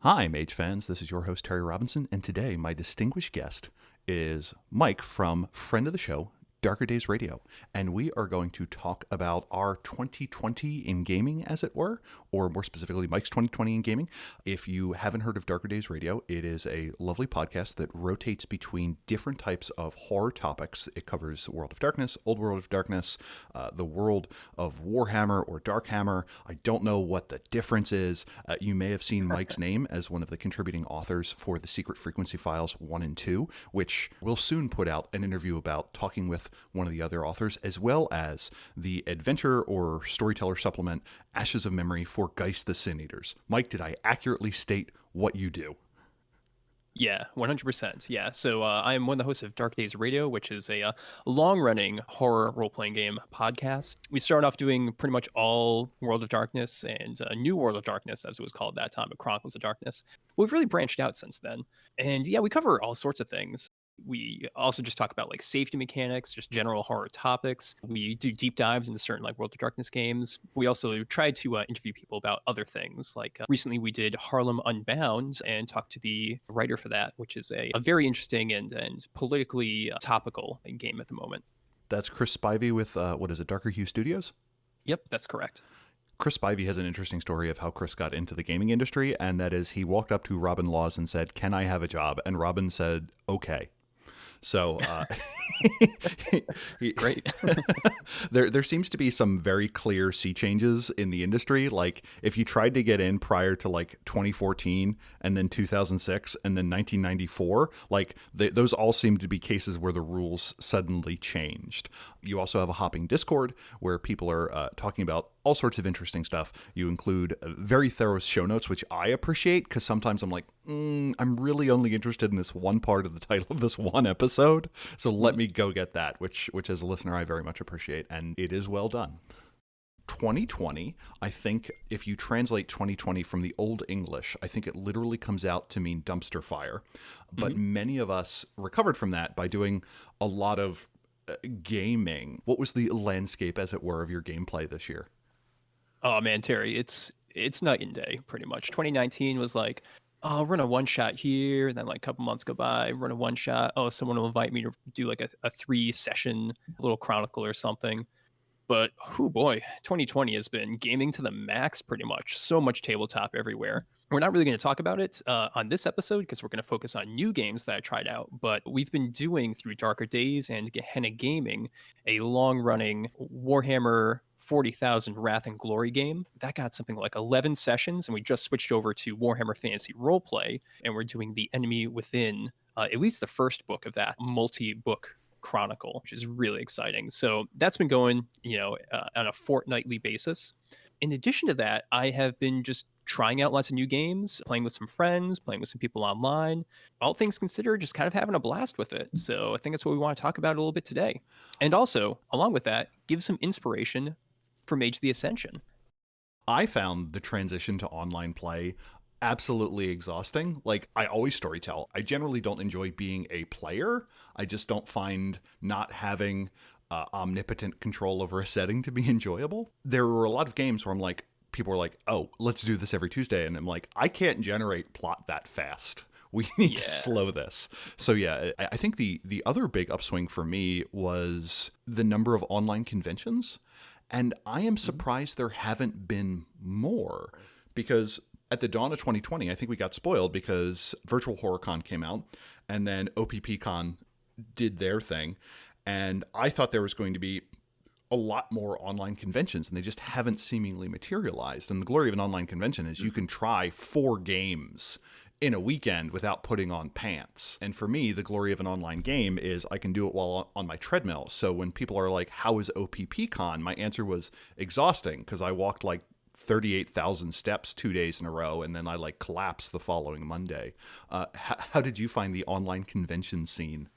Hi, Mage fans. This is your host, Terry Robinson, and today my distinguished guest is Mike from friend of the show, Darker Days Radio, and we are going to talk about our 2020 in gaming, as it were, or more specifically, Mike's 2020 in gaming. If you haven't heard of Darker Days Radio, it is a lovely podcast that rotates between different types of horror topics. It covers World of Darkness, Old World of Darkness, the world of Warhammer or Darkhammer. I don't know what the difference is. You may have seen Mike's name as one of the contributing authors for the Secret Frequency Files 1 and 2, which we'll soon put out an interview about, talking with one of the other authors, as well as the adventure or storyteller supplement Ashes of Memory for Geist the Sin Eaters. Mike, did I accurately state what you do? Yeah, 100%. Yeah. So I am one of the hosts of Dark Days Radio, which is a long-running horror role-playing game podcast. We started off doing pretty much all World of Darkness and New World of Darkness, as it was called at that time, but Chronicles of Darkness. We've really branched out since then. And yeah, we cover all sorts of things. We also just talk about like safety mechanics, just general horror topics. We do deep dives into certain like World of Darkness games. We also try to interview people about other things. Like recently we did Harlem Unbound and talked to the writer for that, which is a very interesting and politically topical game at the moment. That's Chris Spivey with, what is it, Darker Hue Studios? Yep, that's correct. Chris Spivey has an interesting story of how Chris got into the gaming industry, and that is he walked up to Robin Laws and said, "Can I have a job?" And Robin said, "Okay." So Great. there seems to be some very clear sea changes in the industry. Like if you tried to get in prior to like 2014 and then 2006 and then 1994, like those all seem to be cases where the rules suddenly changed. You also have a hopping Discord where people are talking about all sorts of interesting stuff. You include very thorough show notes, which I appreciate because sometimes I'm like, I'm really only interested in this one part of the title of this one episode. So let me go get that, which as a listener, I very much appreciate. And it is well done. 2020, I think if you translate 2020 from the Old English, I think it literally comes out to mean dumpster fire. But many of us recovered from that by doing a lot of gaming. What was the landscape, as it were, of your gameplay this year? Oh man, Terry, it's night and day pretty much. 2019 was like, oh, run a one shot here, and then like a couple months go by, run a one shot. Oh, someone will invite me to do like a 3 session little chronicle or something. But oh boy, 2020 has been gaming to the max pretty much. So much tabletop everywhere. We're not really going to talk about it on this episode because we're going to focus on new games that I tried out. But we've been doing through Darker Days and Gehenna Gaming a long running Warhammer 40,000 Wrath and Glory game. That got something like 11 sessions, and we just switched over to Warhammer Fantasy Roleplay, and we're doing the Enemy Within, at least the first book of that multi-book chronicle, which is really exciting. So that's been going, on a fortnightly basis. In addition to that, I have been just trying out lots of new games, playing with some friends, playing with some people online. All things considered, just kind of having a blast with it. So I think that's what we want to talk about a little bit today. And also, along with that, give some inspiration for Mage the Ascension. I found the transition to online play absolutely exhausting. Like, I always storytell. I generally don't enjoy being a player. I just don't find not having omnipotent control over a setting to be enjoyable. There were a lot of games where I'm like, people were like, oh, let's do this every Tuesday. And I'm like, I can't generate plot that fast. We need to slow this. So yeah, I think the other big upswing for me was the number of online conventions. And I am surprised there haven't been more, because at the dawn of 2020, I think we got spoiled because Virtual HorrorCon came out and then OPPCon did their thing. And I thought there was going to be a lot more online conventions, and they just haven't seemingly materialized. And the glory of an online convention is you can try 4 games in a weekend without putting on pants. And for me, the glory of an online game is I can do it while on my treadmill. So when people are like, how is OPPCon? My answer was exhausting, because I walked like 38,000 steps 2 days in a row, and then I like collapsed the following Monday. How did you find the online convention scene?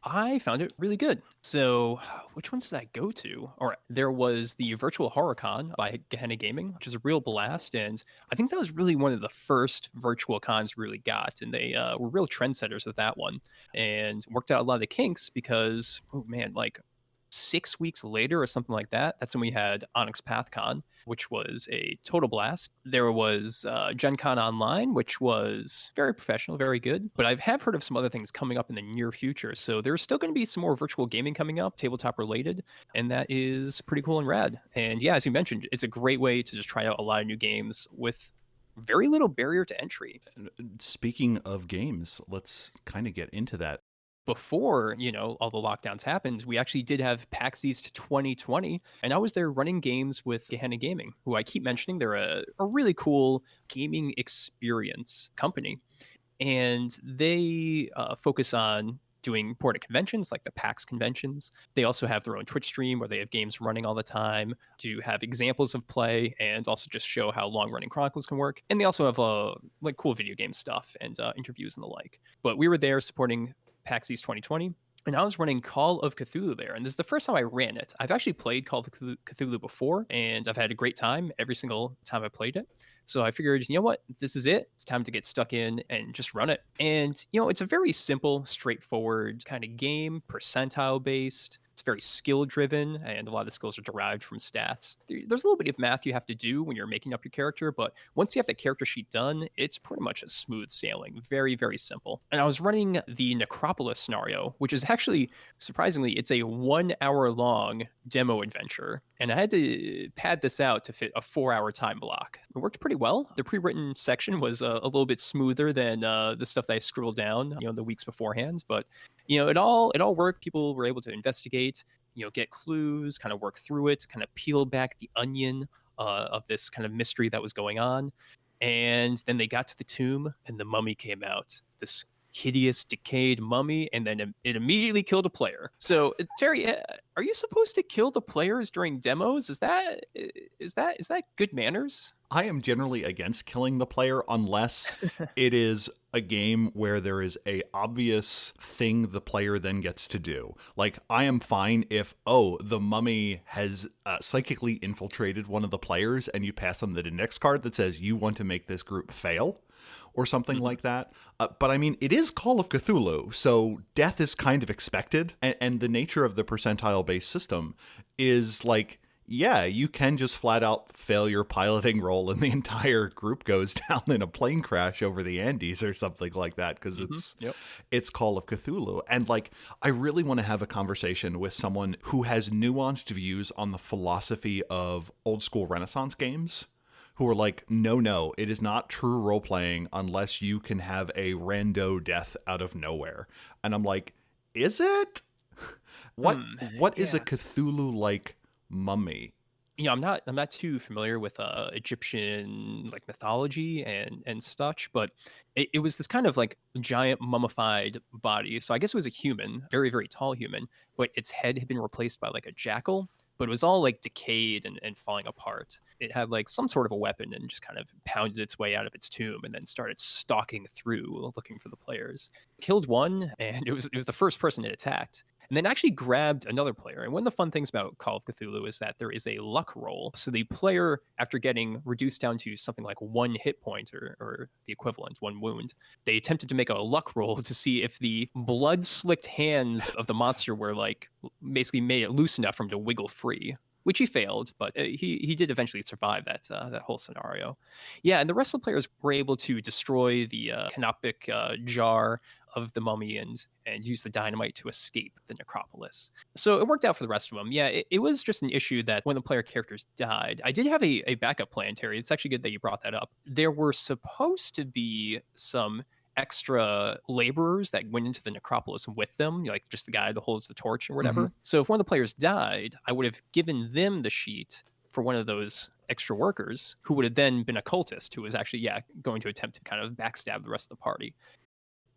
I found it really good. So, which ones did I go to? Or there was the Virtual HorrorCon by Gehenna Gaming, which is a real blast, and I think that was really one of the first virtual cons we really got, and they were real trendsetters with that one, and worked out a lot of the kinks because, oh man, like 6 weeks later or something like that, that's when we had Onyx PathCon, which was a total blast. There was Gen Con Online, which was very professional, very good. But I have heard of some other things coming up in the near future. So there's still going to be some more virtual gaming coming up, tabletop related, and that is pretty cool and rad. And yeah, as you mentioned, it's a great way to just try out a lot of new games with very little barrier to entry. Speaking of games, let's kind of get into that. Before, all the lockdowns happened, we actually did have PAX East 2020, and I was there running games with Gehenna Gaming, who I keep mentioning. They're a really cool gaming experience company, and they focus on doing important conventions like the PAX conventions. They also have their own Twitch stream where they have games running all the time to have examples of play and also just show how long running chronicles can work. And they also have like cool video game stuff and interviews and the like. But we were there supporting PAX East 2020, and I was running Call of Cthulhu there. And this is the first time I ran it. I've actually played Call of Cthulhu before, and I've had a great time every single time I played it. So I figured, you know what? This is it. It's time to get stuck in and just run it. And, it's a very simple, straightforward kind of game, percentile based. It's very skill driven, and a lot of the skills are derived from stats. There's a little bit of math you have to do when you're making up your character, but once you have the character sheet done, it's pretty much a smooth sailing. Very, very simple. And I was running the Necropolis scenario, which is actually, surprisingly, it's a 1 hour long demo adventure. And I had to pad this out to fit a 4 hour time block. It worked pretty well. The pre-written section was a little bit smoother than the stuff that I scribbled down, the weeks beforehand. But it all worked. People were able to investigate, get clues, kind of work through it, kind of peel back the onion of this kind of mystery that was going on. And then they got to the tomb, and the mummy came out. This hideous, decayed mummy, and then it immediately killed a player. So, Terry, are you supposed to kill the players during demos? Is that good manners? I am generally against killing the player unless it is a game where there is a obvious thing the player then gets to do. Like, I am fine if, the mummy has psychically infiltrated one of the players and you pass them the index card that says you want to make this group fail or something like that. But I mean, it is Call of Cthulhu, so death is kind of expected. And the nature of the percentile-based system is like, yeah, you can just flat out fail your piloting roll and the entire group goes down in a plane crash over the Andes or something like that because it's Call of Cthulhu. And like, I really want to have a conversation with someone who has nuanced views on the philosophy of old school Renaissance games, who are like, no, it is not true role-playing unless you can have a rando death out of nowhere. And I'm like, is it? What is a Cthulhu-like mummy? I'm not too familiar with Egyptian like mythology and such, but it was this kind of like giant mummified body. So I guess it was a human, very, very tall human, but its head had been replaced by like a jackal, but it was all like decayed and falling apart. It had like some sort of a weapon and just kind of pounded its way out of its tomb and then started stalking through looking for the players. Killed one, and it was the first person it attacked. And then actually grabbed another player. And one of the fun things about Call of Cthulhu is that there is a luck roll. So the player, after getting reduced down to something like 1 hit point or the equivalent, 1 wound, they attempted to make a luck roll to see if the blood-slicked hands of the monster were like basically made it loose enough for him to wiggle free, which he failed, but he did eventually survive that whole scenario. Yeah, and the rest of the players were able to destroy the canopic jar of the mummy and use the dynamite to escape the necropolis. So it worked out for the rest of them. Yeah, it was just an issue that when the player characters died, I did have a backup plan, Terry. It's actually good that you brought that up. There were supposed to be some extra laborers that went into the necropolis with them, like just the guy that holds the torch or whatever. So if one of the players died, I would have given them the sheet for one of those extra workers who would have then been a cultist who was actually, going to attempt to kind of backstab the rest of the party.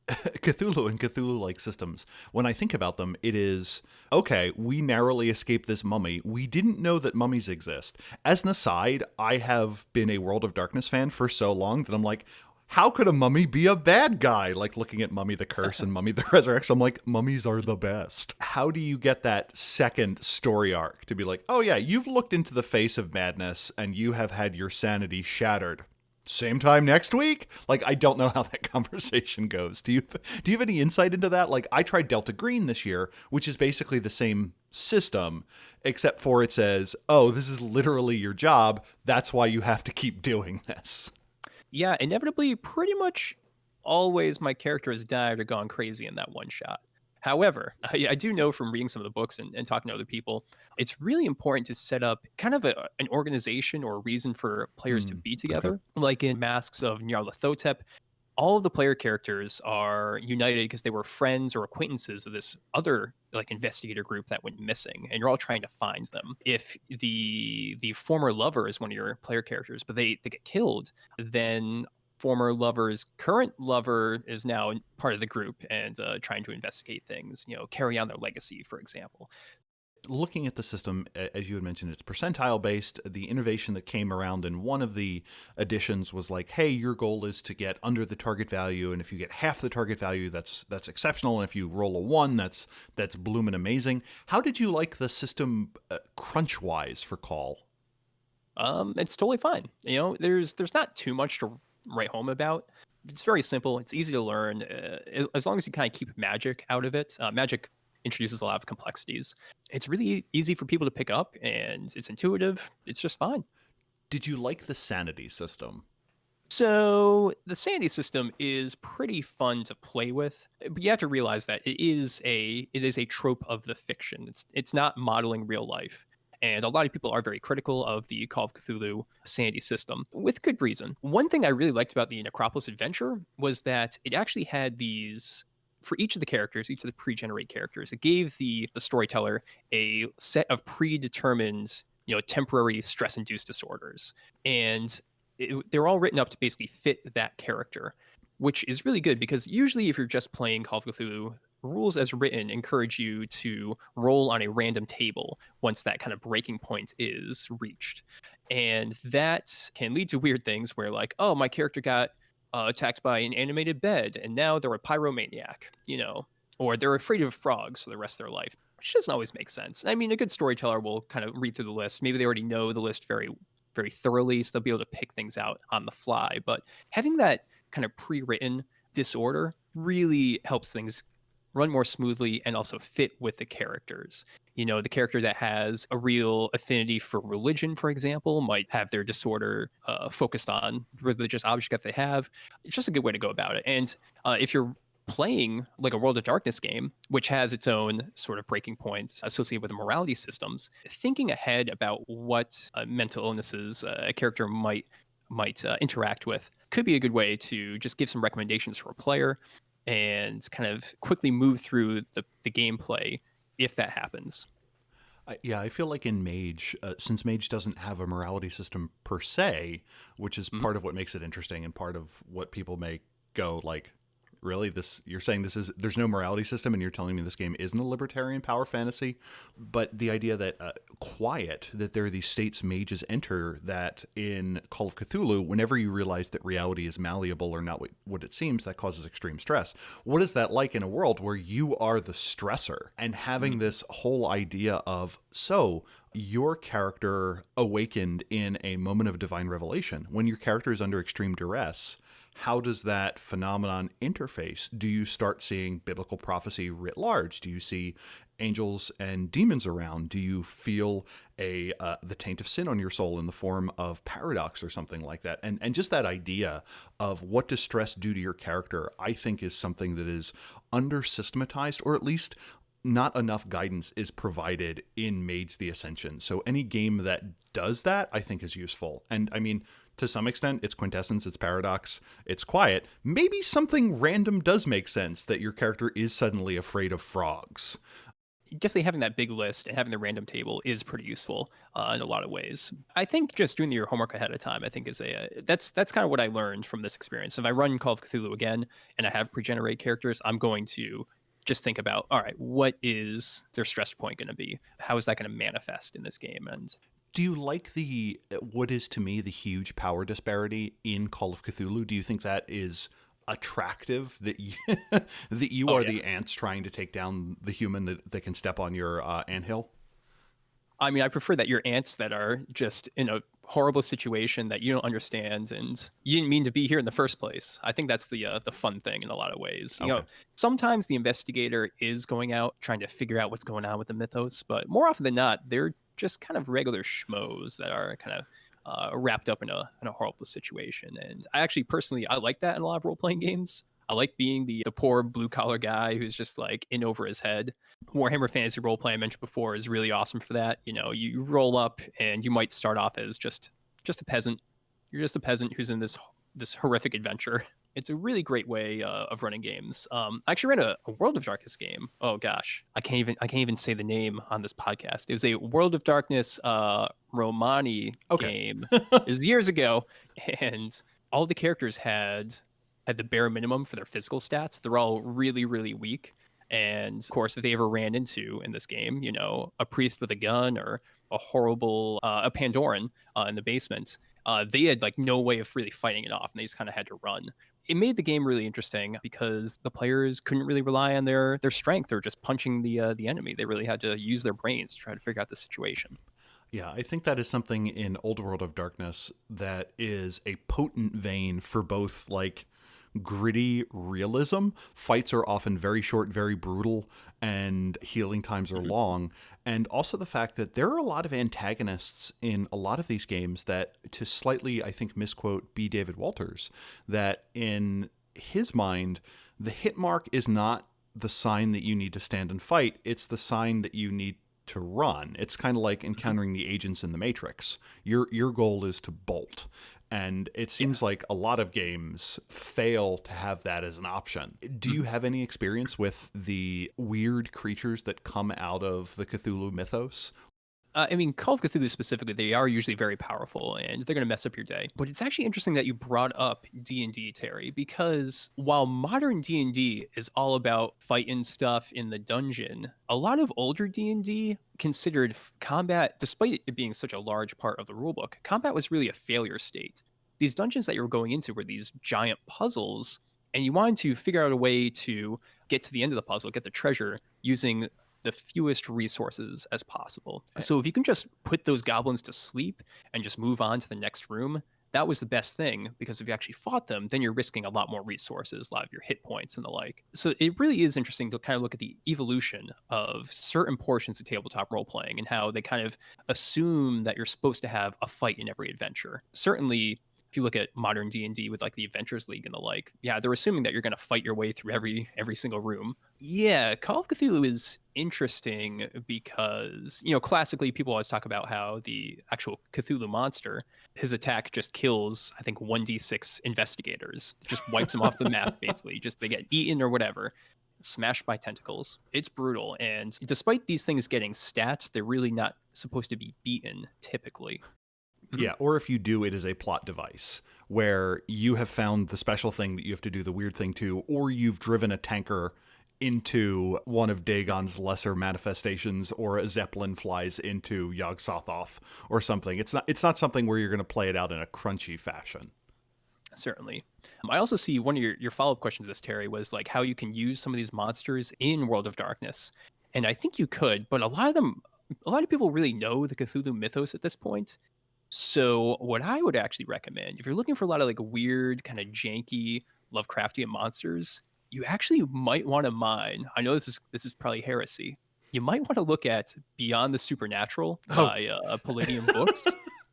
Cthulhu and Cthulhu-like systems, when I think about them, it is, okay, we narrowly escaped this mummy. We didn't know that mummies exist. As an aside, I have been a World of Darkness fan for so long that I'm like, how could a mummy be a bad guy? Like looking at Mummy the Curse and Mummy the Resurrection, I'm like, mummies are the best. How do you get that second story arc to be like, oh yeah, you've looked into the face of madness and you have had your sanity shattered. Same time next week? Like, I don't know how that conversation goes. Do you have any insight into that? Like, I tried Delta Green this year, which is basically the same system, except for it says, oh, this is literally your job. That's why you have to keep doing this. Yeah, inevitably, pretty much always my character has died or gone crazy in that one shot. However, I do know from reading some of the books and talking to other people, it's really important to set up kind of an organization or a reason for players to Hmm. be Okay. together. Like in Masks of Nyarlathotep, all of the player characters are united because they were friends or acquaintances of this other like investigator group that went missing, and you're all trying to find them. If the former lover is one of your player characters, but they get killed, then former lover's current lover is now part of the group and trying to investigate things, carry on their legacy, for example. Looking at the system, as you had mentioned, it's percentile based. The innovation that came around in one of the additions was like, hey, your goal is to get under the target value, and if you get half the target value, that's exceptional, and if you roll a 1, that's bloomin' amazing. How did you like the system crunch wise for Call? It's totally fine. There's not too much to write home about. It's very simple. It's easy to learn, as long as you kind of keep magic out of it. Magic introduces a lot of complexities. It's really easy for people to pick up, and it's intuitive. It's just fine. Did you like the sanity system? So the Sanity system is pretty fun to play with, but you have to realize that it is a trope of the fiction. It's not modeling real life. And a lot of people are very critical of the Call of Cthulhu Sanity system, with good reason. One thing I really liked about the Necropolis adventure was that it actually had these, for each of the characters, each of the pre-generate characters, it gave the storyteller a set of predetermined, temporary stress-induced disorders. And they're all written up to basically fit that character, which is really good because usually if you're just playing Call of Cthulhu, rules as written encourage you to roll on a random table once that kind of breaking point is reached. And that can lead to weird things where, like, oh, my character got attacked by an animated bed and now they're a pyromaniac, or they're afraid of frogs for the rest of their life, which doesn't always make sense. I mean, a good storyteller will kind of read through the list. Maybe they already know the list very, very thoroughly, so they'll be able to pick things out on the fly. But having that kind of pre-written disorder really helps things run more smoothly and also fit with the characters. The character that has a real affinity for religion, for example, might have their disorder focused on religious object that they have. It's just a good way to go about it. And if you're playing like a World of Darkness game, which has its own sort of breaking points associated with the morality systems, thinking ahead about what mental illnesses a character might interact with could be a good way to just give some recommendations for a player and kind of quickly move through the gameplay if that happens. Yeah, I feel like in Mage, since Mage doesn't have a morality system per se, which is Mhm. part of what makes it interesting and part of what people may go like, really, this, you're saying this is, there's no morality system and you're telling me this game isn't a libertarian power fantasy? But the idea that quiet, that there are these states mages enter that in Call of Cthulhu, whenever you realize that reality is malleable or not what it seems, that causes extreme stress. What is that like in a world where you are the stressor, and having this whole idea of, so your character awakened in a moment of divine revelation, when your character is under extreme duress, how does that phenomenon interface? Do you start seeing biblical prophecy writ large? Do you see angels and demons around? Do you feel the taint of sin on your soul in the form of paradox or something like that? And just that idea of what does stress do to your character, I think, is something that is under systematized, or at least not enough guidance is provided in Mage the Ascension. So any game that does that, I think, is useful. And I mean, to some extent, it's quintessence, it's paradox, it's quiet. Maybe something random does make sense, that your character is suddenly afraid of frogs. Definitely having that big list and having the random table is pretty useful in a lot of ways. I think just doing your homework ahead of time, I think, is that's kind of what I learned from this experience. If I run Call of Cthulhu again and I have pre-generate characters, I'm going to just think about, all right, what is their stress point going to be? How is that going to manifest in this game? And Do you like the, what is to me the huge power disparity in Call of Cthulhu? Do you think that is attractive, that you, that you oh are yeah, the ants trying to take down the human that can step on your anthill? I mean, I prefer that your ants that are just in a horrible situation that you don't understand and you didn't mean to be here in the first place. I think that's the fun thing in a lot of ways. Okay. Sometimes the investigator is going out trying to figure out what's going on with the mythos, but more often than not, they're just kind of regular schmoes that are kind of wrapped up in a horrible situation. And I actually personally I like that in a lot of role playing games. I like being the poor blue collar guy who's just like in over his head. Warhammer Fantasy Roleplay I mentioned before is really awesome for that. You roll up and you might start off as just a peasant. You're just a peasant who's in this horrific adventure. It's a really great way of running games. I actually ran a World of Darkness game. Oh gosh, I can't even say the name on this podcast. It was a World of Darkness Romani Okay. game. It was years ago, and all the characters had the bare minimum for their physical stats. They're all really, really weak. And of course, if they ever ran into in this game, a priest with a gun or a Pandoran in the basement, they had like no way of really fighting it off, and they just kind of had to run. It made the game really interesting because the players couldn't really rely on their strength or just punching the enemy. They really had to use their brains to try to figure out the situation. Yeah, I think that is something in Old World of Darkness that is a potent vein for both like gritty realism. Fights are often very short, very brutal, and healing times are Mhm. long. And also the fact that there are a lot of antagonists in a lot of these games that, to slightly, I think, misquote B. David Walters, that in his mind, the hit mark is not the sign that you need to stand and fight, it's the sign that you need to run. It's kind of like Mhm. encountering the agents in the Matrix. Your goal is to bolt. And it Yeah. seems like a lot of games fail to have that as an option. Do you Mhm. have any experience with the weird creatures that come out of the Cthulhu mythos? I mean, Call of Cthulhu specifically, they are usually very powerful and they're going to mess up your day. But it's actually interesting that you brought up D&D, Terry, because while modern D&D is all about fighting stuff in the dungeon, a lot of older D&D considered combat, despite it being such a large part of the rulebook, combat was really a failure state. These dungeons that you were going into were these giant puzzles, and you wanted to figure out a way to get to the end of the puzzle, get the treasure using the fewest resources as possible. So if you can just put those goblins to sleep and just move on to the next room, that was the best thing because if you actually fought them, then you're risking a lot more resources, a lot of your hit points and the like. So it really is interesting to kind of look at the evolution of certain portions of tabletop role playing and how they kind of assume that you're supposed to have a fight in every adventure. Certainly if you look at modern D&D with like the Adventures League and the like, yeah, they're assuming that you're going to fight your way through every single room. Yeah, Call of Cthulhu is interesting because, classically people always talk about how the actual Cthulhu monster, his attack just kills, I think, 1d6 investigators. Just wipes them off the map, basically. Just they get eaten or whatever, smashed by tentacles. It's brutal. And despite these things getting stats, they're really not supposed to be beaten typically. Mhm. Yeah, or if you do, it is a plot device where you have found the special thing that you have to do the weird thing to, or you've driven a tanker into one of Dagon's lesser manifestations, or a zeppelin flies into Yog Sothoth or something. It's not something where you're going to play it out in a crunchy fashion. Certainly. I also see one of your follow-up questions to this, Terry, was like how you can use some of these monsters in World of Darkness. And I think you could, but a lot of people really know the Cthulhu mythos at this point. So what I would actually recommend, if you're looking for a lot of like weird, kind of janky Lovecraftian monsters, you actually might want to mine. I know this is probably heresy. You might want to look at Beyond the Supernatural Oh, by Palladium Books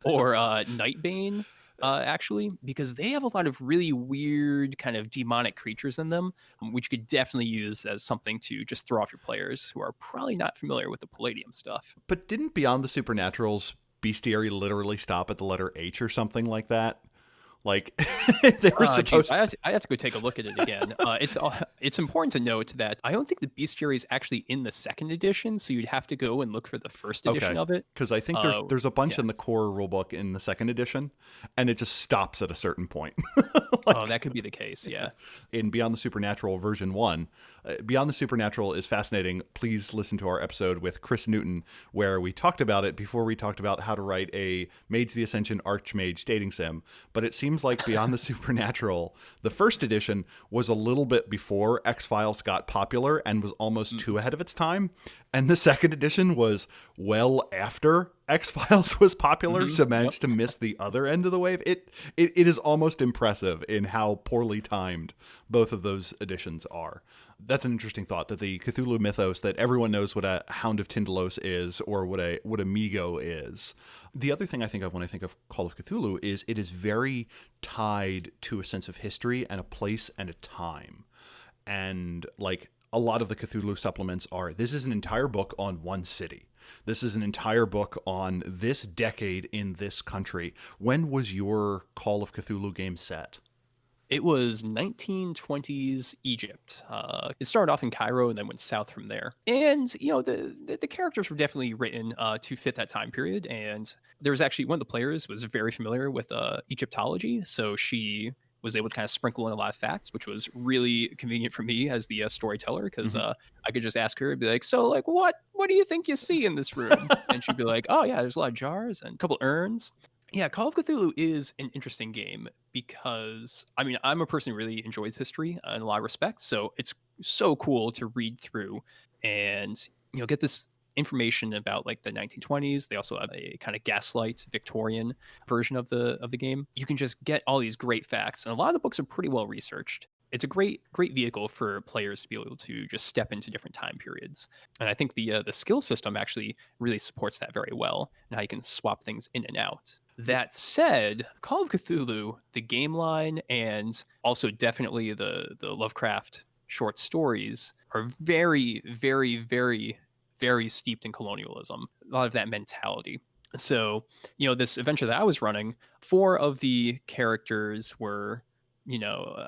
or Nightbane, actually, because they have a lot of really weird kind of demonic creatures in them, which you could definitely use as something to just throw off your players who are probably not familiar with the Palladium stuff. but didn't Beyond the Supernatural's bestiary literally stop at the letter H or something like that? Like they were Geez, supposed. I have to go take a look at it again. It's important to note that I don't think the bestiary is actually in the second edition, so you'd have to go and look for the first edition Okay, of it. because I think there's Uh, there's a bunch yeah. in the core rulebook in the second edition, and it just stops at a certain point. Oh, Like that could be the case. Yeah. in Beyond the Supernatural version 1. Beyond the Supernatural is fascinating. Please listen to our episode with Chris Newton, where we talked about it before we talked about how to write a Mage the Ascension Archmage dating sim. But it seems like Beyond the Supernatural, the first edition, was a little bit before X-Files got popular and was almost too ahead of its time. And the second edition was well after X-Files was popular, so Yep. managed to miss the other end of the wave. It is almost impressive in how poorly timed both of those editions are. That's an interesting thought, that the Cthulhu mythos, that everyone knows what a Hound of Tindalos is or what a Migo is. The other thing I think of when I think of Call of Cthulhu is it is very tied to a sense of history and a place and a time. And like a lot of the Cthulhu supplements are, this is an entire book on one city. This is an entire book on this decade in this country. When was your Call of Cthulhu game set? It was 1920s Egypt. It started off in Cairo and then went south from there. And the characters were definitely written to fit that time period. And there was actually one of the players was very familiar with Egyptology, so she was able to kind of sprinkle in a lot of facts, which was really convenient for me as the storyteller, because Mm-hmm. I could just ask her and be like, "So, like, what do you think you see in this room?" And she'd be like, "Oh yeah, there's a lot of jars and a couple urns." Yeah, Call of Cthulhu is an interesting game because, I mean, I'm a person who really enjoys history in a lot of respects. So it's so cool to read through and get this information about like the 1920s. They also have a kind of gaslight Victorian version of the game. You can just get all these great facts, and a lot of the books are pretty well researched. It's a great vehicle for players to be able to just step into different time periods. And I think the skill system actually really supports that very well, and how you can swap things in and out. That said, Call of Cthulhu, the game line, and also definitely the Lovecraft short stories are very, very, very, very steeped in colonialism. A lot of that mentality. So, this adventure that I was running, four of the characters were,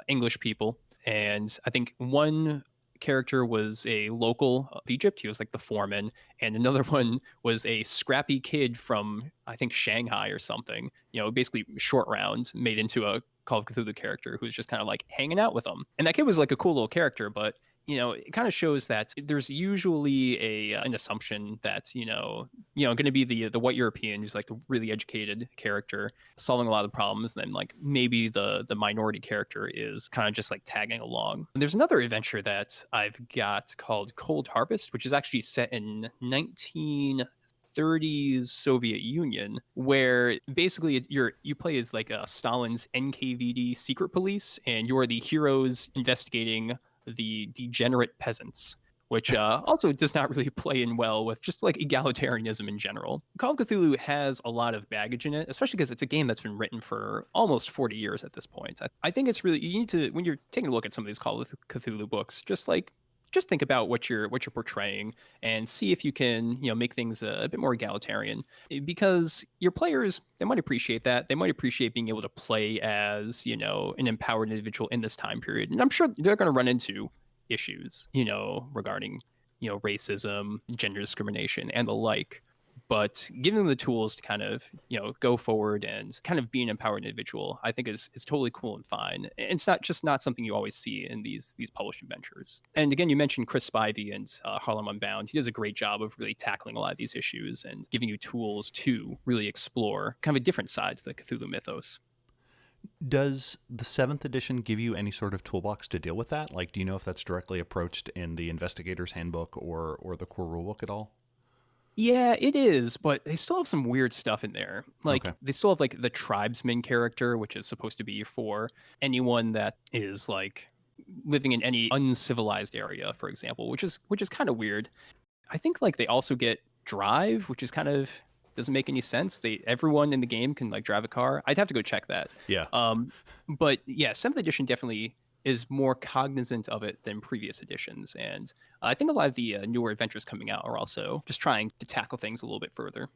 English people. And I think one character was a local of Egypt. He was like the foreman, and another one was a scrappy kid from I think Shanghai or something. Basically short rounds made into a Call of Cthulhu character who's just kind of like hanging out with them. And that kid was like a cool little character, but it kind of shows that there's usually an assumption that going to be the white European who's like the really educated character solving a lot of the problems. Then like maybe the minority character is kind of just like tagging along. And there's another adventure that I've got called Cold Harvest, which is actually set in 1930s Soviet Union, where basically you play as like Stalin's NKVD secret police, and you're the heroes investigating the degenerate peasants, which also does not really play in well with just like egalitarianism in general. Call of Cthulhu has a lot of baggage in it, especially because it's a game that's been written for almost 40 years at this point. I think it's really, you need to, when you're taking a look at some of these Call of Cthulhu books, just think about what you're portraying and see if you can make things a bit more egalitarian, because your players, they might appreciate that. They might appreciate being able to play as an empowered individual in this time period, and I'm sure they're going to run into issues regarding racism, gender discrimination, and the like. But giving them the tools to kind of go forward and kind of be an empowered individual, I think is totally cool and fine. And it's not something you always see in these published adventures. And again, you mentioned Chris Spivey and Harlem Unbound. He does a great job of really tackling a lot of these issues and giving you tools to really explore kind of a different sides of the Cthulhu mythos. Does the seventh edition give you any sort of toolbox to deal with that? Like, do you know if that's directly approached in the Investigator's Handbook or the core rulebook at all? Yeah, it is, but they still have some weird stuff in there. Like Okay. they still have like the tribesman character, which is supposed to be for anyone that is like living in any uncivilized area, for example, which is kind of weird. I think like they also get drive, which is kind of doesn't make any sense. Everyone in the game can like drive a car. I'd have to go check that. Yeah. Um, but yeah, seventh edition definitely is more cognizant of it than previous editions, and I think a lot of the newer adventures coming out are also just trying to tackle things a little bit further.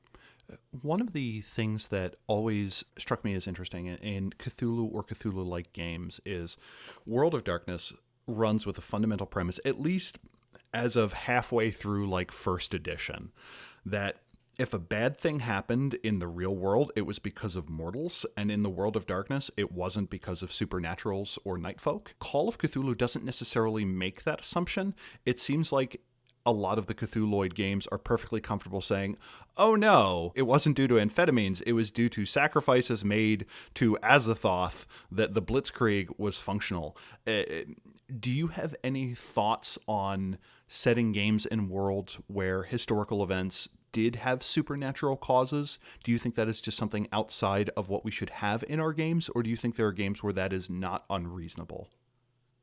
One of the things that always struck me as interesting in Cthulhu or Cthulhu like games is World of Darkness runs with a fundamental premise, at least as of halfway through like first edition, that if a bad thing happened in the real world, it was because of mortals, and in the World of Darkness, it wasn't because of supernaturals or nightfolk. Call of Cthulhu doesn't necessarily make that assumption. It seems like a lot of the Cthulhuoid games are perfectly comfortable saying, oh no, it wasn't due to amphetamines, it was due to sacrifices made to Azathoth that the Blitzkrieg was functional. Do you have any thoughts on setting games in worlds where historical events did have supernatural causes? Do you think that is just something outside of what we should have in our games, or do you think there are games where that is not unreasonable?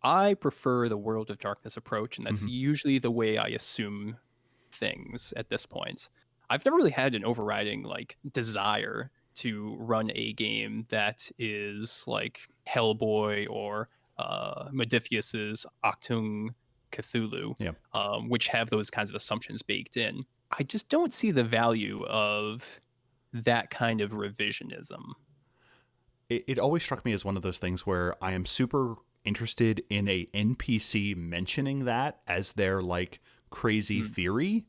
I prefer the World of Darkness approach, and that's Hmm. usually the way I assume things at this point. I've never really had an overriding like desire to run a game that is like Hellboy or Modiphius's Octung Cthulhu, Yeah. which have those kinds of assumptions baked in. I just don't see the value of that kind of revisionism. It always struck me as one of those things where I am super interested in a NPC mentioning that as their like crazy Mm, theory,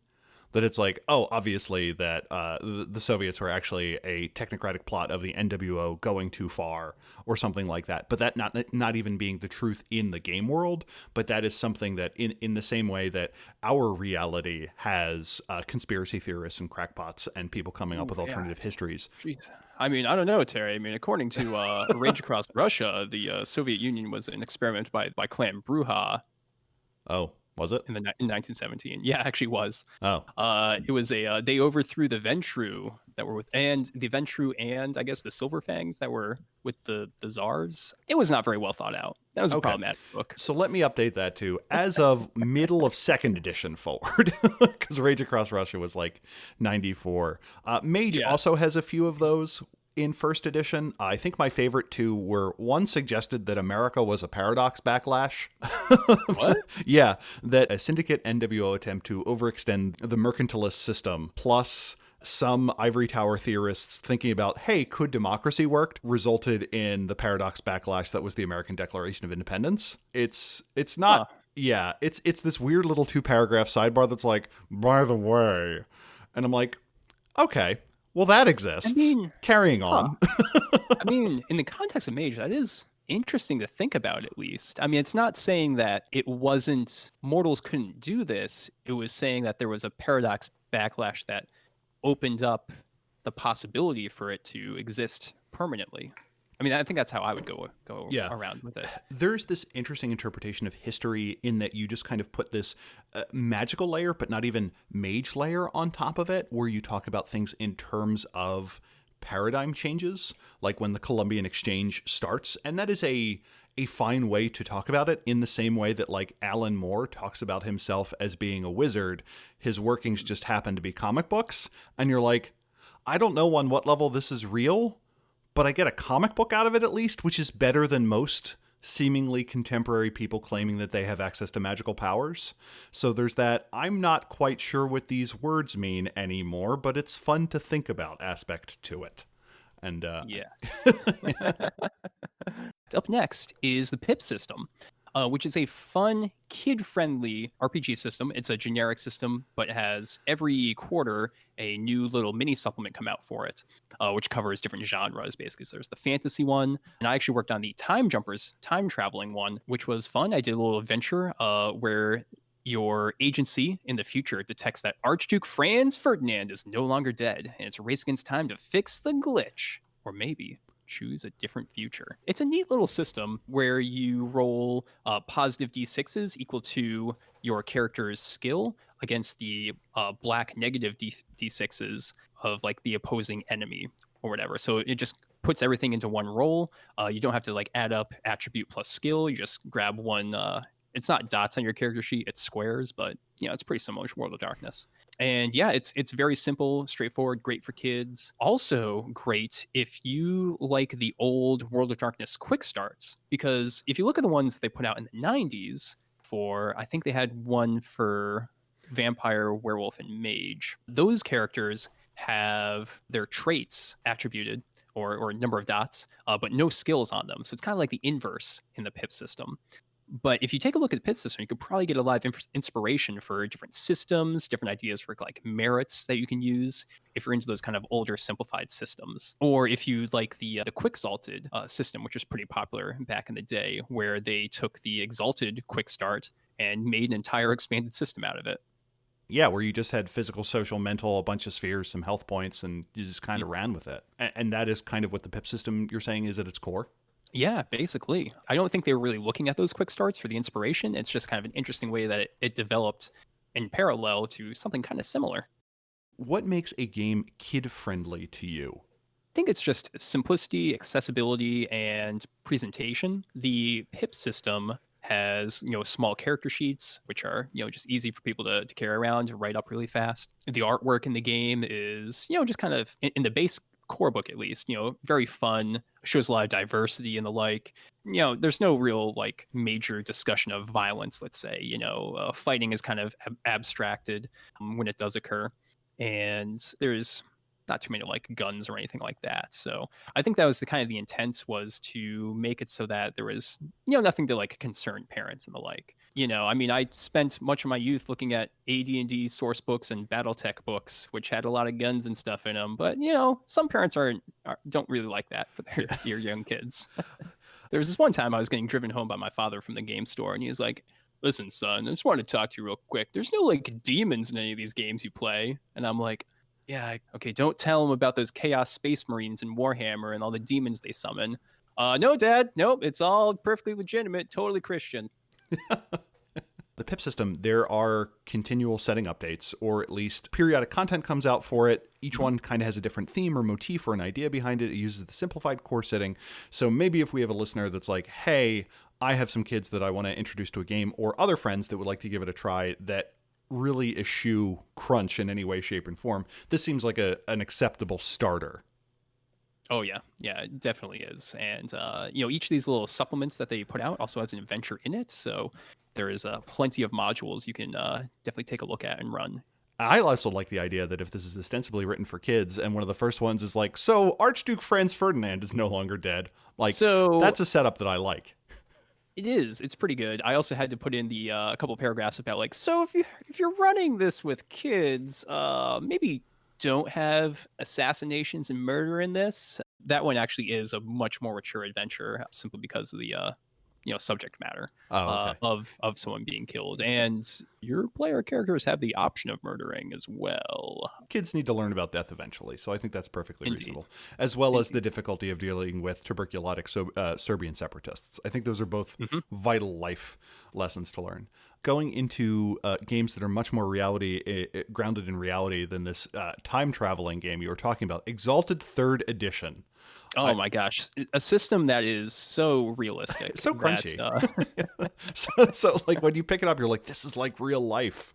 that it's like, oh, obviously that the Soviets were actually a technocratic plot of the NWO going too far or something like that. But that not even being the truth in the game world, but that is something that in the same way that our reality has conspiracy theorists and crackpots and people coming up ooh, with yeah. alternative histories. Jeez. I mean, I don't know, Terry. I mean, according to Rage Across Russia, the Soviet Union was an experiment by Clan Bruja Oh, was it? in 1917. Yeah, actually was. Oh, It was a they overthrew the Ventru that were with and the Ventru and I guess the Silver Fangs that were with the czars. It was not very well thought out. That was a okay. problematic book. So let me update that to as of middle of second edition forward, because Rage Across Russia was like 94. Mage Yeah. also has a few of those in first edition. I think my favorite two were one suggested that America was a paradox backlash. What? Yeah, that a syndicate NWO attempt to overextend the mercantilist system, plus some ivory tower theorists thinking about, hey, could democracy work, resulted in the paradox backlash that was the American Declaration of Independence. It's Huh. not, yeah, it's this weird little 2 paragraph sidebar that's like, by the way, and I'm like, okay, well that I exists, mean, carrying huh. on. I mean, in the context of Mage, that is interesting to think about at least. I mean, it's not saying that it wasn't mortals couldn't do this. It was saying that there was a paradox backlash that opened up the possibility for it to exist permanently. I mean, I think that's how I would go Yeah, around with it. there's this interesting interpretation of history in that you just kind of put this magical layer, but not even mage layer on top of it, where you talk about things in terms of paradigm changes, like when the Columbian Exchange starts, and that is a fine way to talk about it. In the same way that like Alan Moore talks about himself as being a wizard, his workings just happen to be comic books, and you're like, I don't know on what level this is real, but I get a comic book out of it at least, which is better than most seemingly contemporary people claiming that they have access to magical powers. So there's that I'm not quite sure what these words mean anymore, but it's fun to think about aspect to it. And Yes. Up next is the PIP system, which is a fun, kid-friendly RPG system. It's a generic system, but has every quarter a new little mini supplement come out for it, which covers different genres, basically. So there's the fantasy one, and I actually worked on the Time Jumpers, time traveling one, which was fun. I did a little adventure where your agency in the future detects that Archduke Franz Ferdinand is no longer dead, and it's a race against time to fix the glitch. Or maybe choose a different future. It's a neat little system where you roll positive d6s equal to your character's skill against the black negative d6s of like the opposing enemy or whatever. So it just puts everything into one roll. You don't have to like add up attribute plus skill. You just grab one. It's not dots on your character sheet; it's squares, but you know it's pretty similar to World of Darkness. And yeah, it's very simple, straightforward, great for kids. Also great if you like the old World of Darkness quick starts, because if you look at the ones they put out in the 90s for, I think they had one for Vampire, Werewolf, and Mage. Those characters have their traits attributed or number of dots, but no skills on them. So it's kind of like the inverse in the PIP system. But if you take a look at the pit system, you could probably get a lot of inspiration for different systems, different ideas for like merits that you can use if you're into those kind of older simplified systems. Or if you like the quick salted system, which was pretty popular back in the day, where they took the exalted quick start and made an entire expanded system out of it. yeah, where you just had physical, social, mental, a bunch of spheres, some health points, and you just kind of ran with it. And that is kind of what the PIP system you're saying is at its core. Yeah, basically. I don't think they were really looking at those quick starts for the inspiration. It's just kind of an interesting way that it developed in parallel to something kind of similar. What makes a game kid friendly to you? Think it's just simplicity, accessibility, and presentation. The pip system has, small character sheets, which are, just easy for people to carry around, to write up really fast. The artwork in the game is, just kind of in the base core book, at least, very fun, shows a lot of diversity and the like. There's no real like major discussion of violence, let's say, fighting is kind of abstracted when it does occur. And there's not too many like guns or anything like that. So I think that was the kind of the intent, was to make it so that there was, nothing to like concern parents and the like. I mean, I spent much of my youth looking at AD&D source books and BattleTech books, which had a lot of guns and stuff in them. But some parents don't really like that for their, Yeah. their young kids. There was this one time I was getting driven home by my father from the game store, and he was like, "Listen, son, I just wanted to talk to you real quick. There's no like demons in any of these games you play." And I'm like, "Yeah, okay, don't tell him about those Chaos Space Marines and Warhammer and all the demons they summon." No, Dad, nope, it's all perfectly legitimate, totally Christian. The pip system, there are continual setting updates, or at least periodic content comes out for it. Each Mhm. one kind of has a different theme or motif or an idea behind it. It uses the simplified core setting. So maybe if we have a listener that's like, hey, I have some kids that I want to introduce to a game, or other friends that would like to give it a try that really eschew crunch in any way, shape, and form, this seems like an acceptable starter. Oh yeah, it definitely is. And each of these little supplements that they put out also has an adventure in it. So there is plenty of modules you can definitely take a look at and run. I also like the idea that if this is ostensibly written for kids, and one of the first ones is like, so Archduke Franz Ferdinand is no longer dead, like, So that's a setup that I like. it is. It's pretty good. I also had to put in the a couple paragraphs about like, so if you're running this with kids, maybe don't have assassinations and murder in this. That one actually is a much more mature adventure, simply because of the subject matter Oh, okay. of someone being killed, and your player characters have the option of murdering as well. Kids need to learn about death eventually, so I think that's perfectly Indeed, reasonable, as well as the indeed. difficulty of dealing with tuberculotic Serbian separatists. I think those are both Hmm. vital life lessons to learn. Going into games that are much more grounded in reality than this time traveling game you were talking about, Exalted Third Edition. Oh I, my gosh, a system that is so realistic it's so that crunchy. So like when you pick it up, you're like, this is like real life.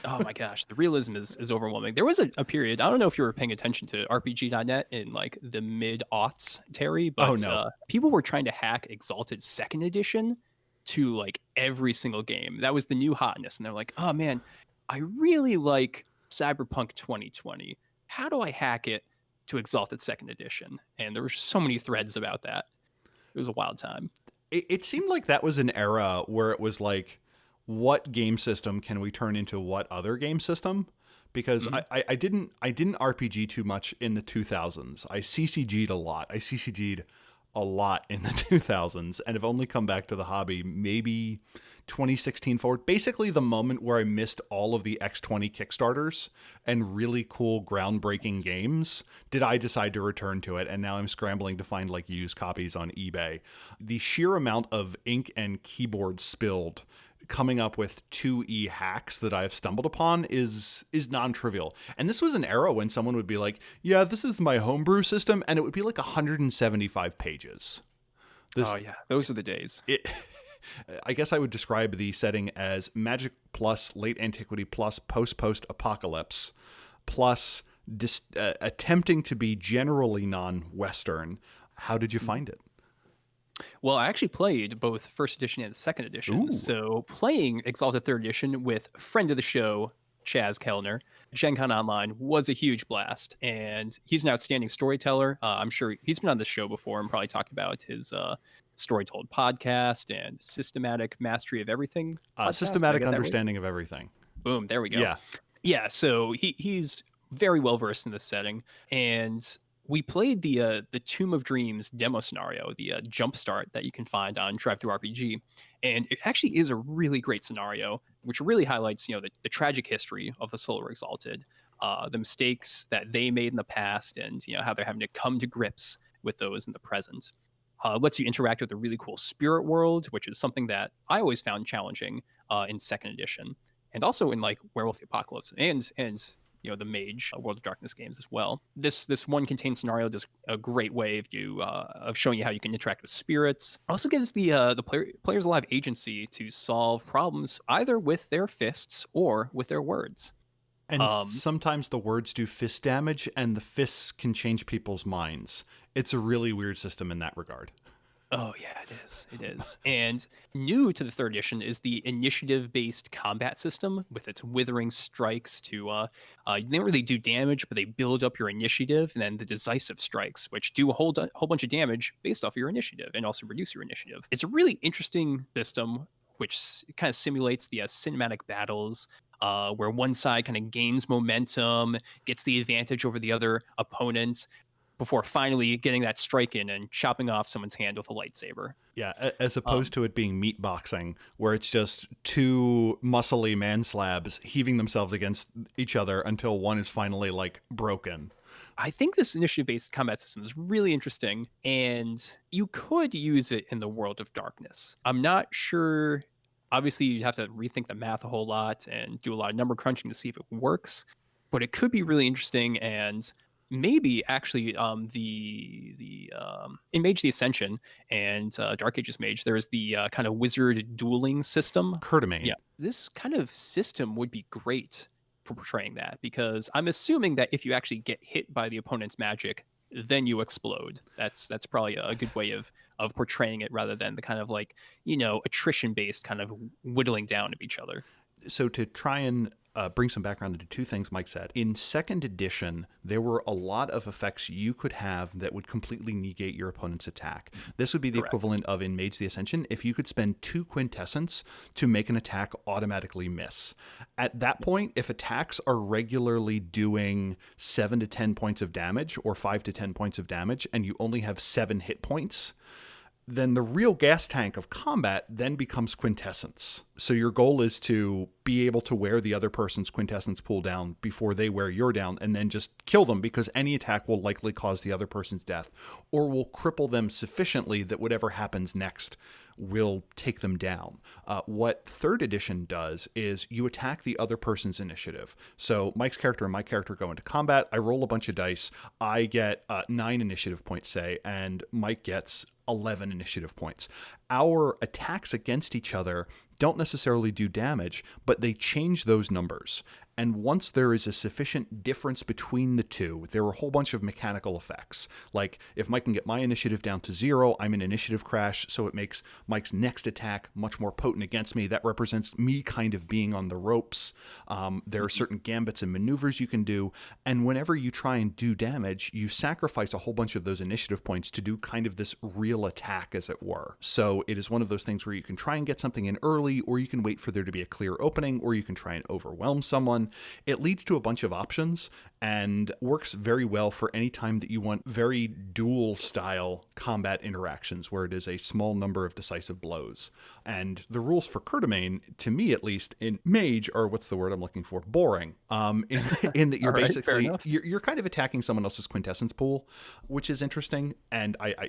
oh my gosh, the realism is overwhelming. There was a period, I don't know if you were paying attention to RPG.net in like the mid aughts, Terry, Oh but no. people were trying to hack Exalted Second Edition to like every single game. That was the new hotness. And they're like, oh man, I really like Cyberpunk 2020. How do I hack it to Exalted Second Edition? And there were so many threads about that. It was a wild time. It seemed like that was an era where it was like, what game system can we turn into what other game system? Because Hmm. I didn't RPG too much in the 2000s. I CCG'd a lot. I CCG'd a lot in the 2000s, and have only come back to the hobby maybe 2016 forward. Basically, the moment where I missed all of the X20 Kickstarters and really cool, groundbreaking games, did I decide to return to it, and now I'm scrambling to find like used copies on eBay. The sheer amount of ink and keyboard spilled coming up with 2E hacks that I've stumbled upon is non-trivial. And this was an era when someone would be like, "Yeah, this is my homebrew system," and it would be like 175 pages. Oh This yeah, those are the days. it I guess I would describe the setting as Magic plus late antiquity plus post apocalypse plus attempting to be generally non-western. How did you Mhm. find it? Well, I actually played both first edition and second edition. Ooh. So playing Exalted Third Edition with friend of the show, Chaz Kellner, Gen Con Online was a huge blast. And he's an outstanding storyteller. I'm sure he's been on the show before and probably talked about his Story Told podcast and Systematic Mastery of Everything podcast. Did I Systematic get that right? understanding of everything. Boom, there we go. Yeah. Yeah, so he's very well versed in this setting, and we played the Tomb of Dreams demo scenario, the jump start that you can find on Drive Through RPG, and it actually is a really great scenario, which really highlights the tragic history of the Solar Exalted, the mistakes that they made in the past, and how they're having to come to grips with those in the present. Lets you interact with a really cool spirit world, which is something that I always found challenging in second edition, and also in like Werewolf the Apocalypse and the Mage World of Darkness games as well. This one contained scenario does a great way of showing you how you can interact with spirits. Also gives the players a lot of agency to solve problems either with their fists or with their words. And Um, sometimes the words do fist damage, and the fists can change people's minds. It's a really weird system in that regard. Oh yeah, it is. It is. And new to the third edition is the initiative-based combat system with its withering strikes they don't really do damage, but they build up your initiative, and then the decisive strikes, which do a whole bunch of damage based off of your initiative and also reduce your initiative. It's a really interesting system which kind of simulates the cinematic battles where one side kind of gains momentum, gets the advantage over the other opponent, before finally getting that strike in and chopping off someone's hand with a lightsaber. Yeah, as opposed Um, to it being meat boxing, where it's just two muscly man slabs heaving themselves against each other until one is finally like broken. I think this initiative-based combat system is really interesting, and you could use it in the World of Darkness. I'm not sure. Obviously, you'd have to rethink the math a whole lot and do a lot of number crunching to see if it works, but it could be really interesting and maybe actually the in Mage the Ascension and Dark Ages Mage, there's the kind of wizard dueling system. Yeah, Curtimane. this kind of system would be great for portraying that because I'm assuming that if you actually get hit by the opponent's magic, then you explode. That's probably a good way of portraying it rather than the kind of like attrition based kind of whittling down of each other. So to try and bring some background into two things Mike said. In second edition, there were a lot of effects you could have that would completely negate your opponent's attack. This would be the Correct. equivalent of in Mage the Ascension if you could spend 2 quintessence to make an attack automatically miss. At that point, if attacks are regularly doing 7 to 10 points of damage or 5 to 10 points of damage and you only have 7 hit points, then the real gas tank of combat then becomes quintessence. So your goal is to be able to wear the other person's quintessence pool down before they wear your down and then just kill them because any attack will likely cause the other person's death or will cripple them sufficiently that whatever happens next will take them down. What third edition does is you attack the other person's initiative. So Mike's character and my character go into combat. I roll a bunch of dice. I get 9 initiative points, say, and Mike gets 11 initiative points. Our attacks against each other don't necessarily do damage, but they change those numbers. And once there is a sufficient difference between the two, there are a whole bunch of mechanical effects. Like if Mike can get my initiative down to 0, I'm in initiative crash, so it makes Mike's next attack much more potent against me. That represents me kind of being on the ropes. There are certain gambits and maneuvers you can do. And whenever you try and do damage, you sacrifice a whole bunch of those initiative points to do kind of this real attack, as it were. So it is one of those things where you can try and get something in early, or you can wait for there to be a clear opening, or you can try and overwhelm someone. It leads to a bunch of options and works very well for any time that you want very dual style combat interactions where it is a small number of decisive blows. And the rules for Curtimane, to me at least, in Mage are, what's the word I'm looking for? Boring. In that you're All right, fair basically, enough. you're kind of attacking someone else's quintessence pool, which is interesting. And I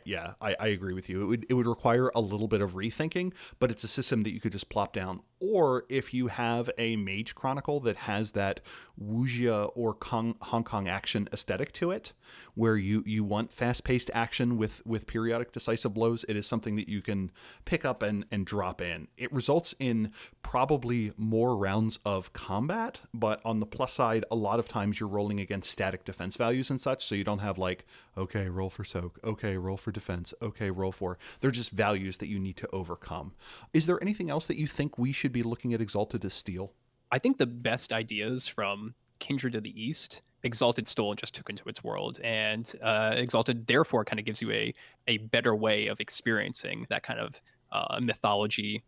agree with you. It would require a little bit of rethinking, but it's a system that you could just plop down. Or if you have a Mage Chronicle that has that wuxia or Hong Kong action aesthetic to it, where you want fast-paced action with periodic decisive blows, it is something that you can pick up and drop in. It results in probably more rounds of combat, but on the plus side, a lot of times you're rolling against static defense values and such, so you don't have like, okay, roll for soak, okay, roll for defense, okay, roll for... They're just values that you need to overcome. Is there anything else that you think we should be looking at Exalted to steal? I think the best ideas from Kindred of the East, Exalted stole and just took into its world, and Exalted therefore kind of gives you a better way of experiencing that kind of mythology,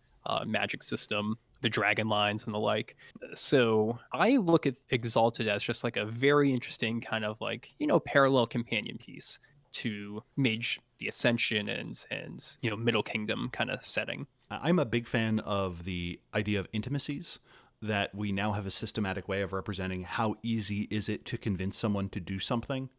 magic system, the dragon lines and the like. So I look at Exalted as just like a very interesting kind of like parallel companion piece to Mage the Ascension and Middle Kingdom kind of setting. I'm a big fan of the idea of intimacies, that we now have a systematic way of representing how easy is it to convince someone to do something,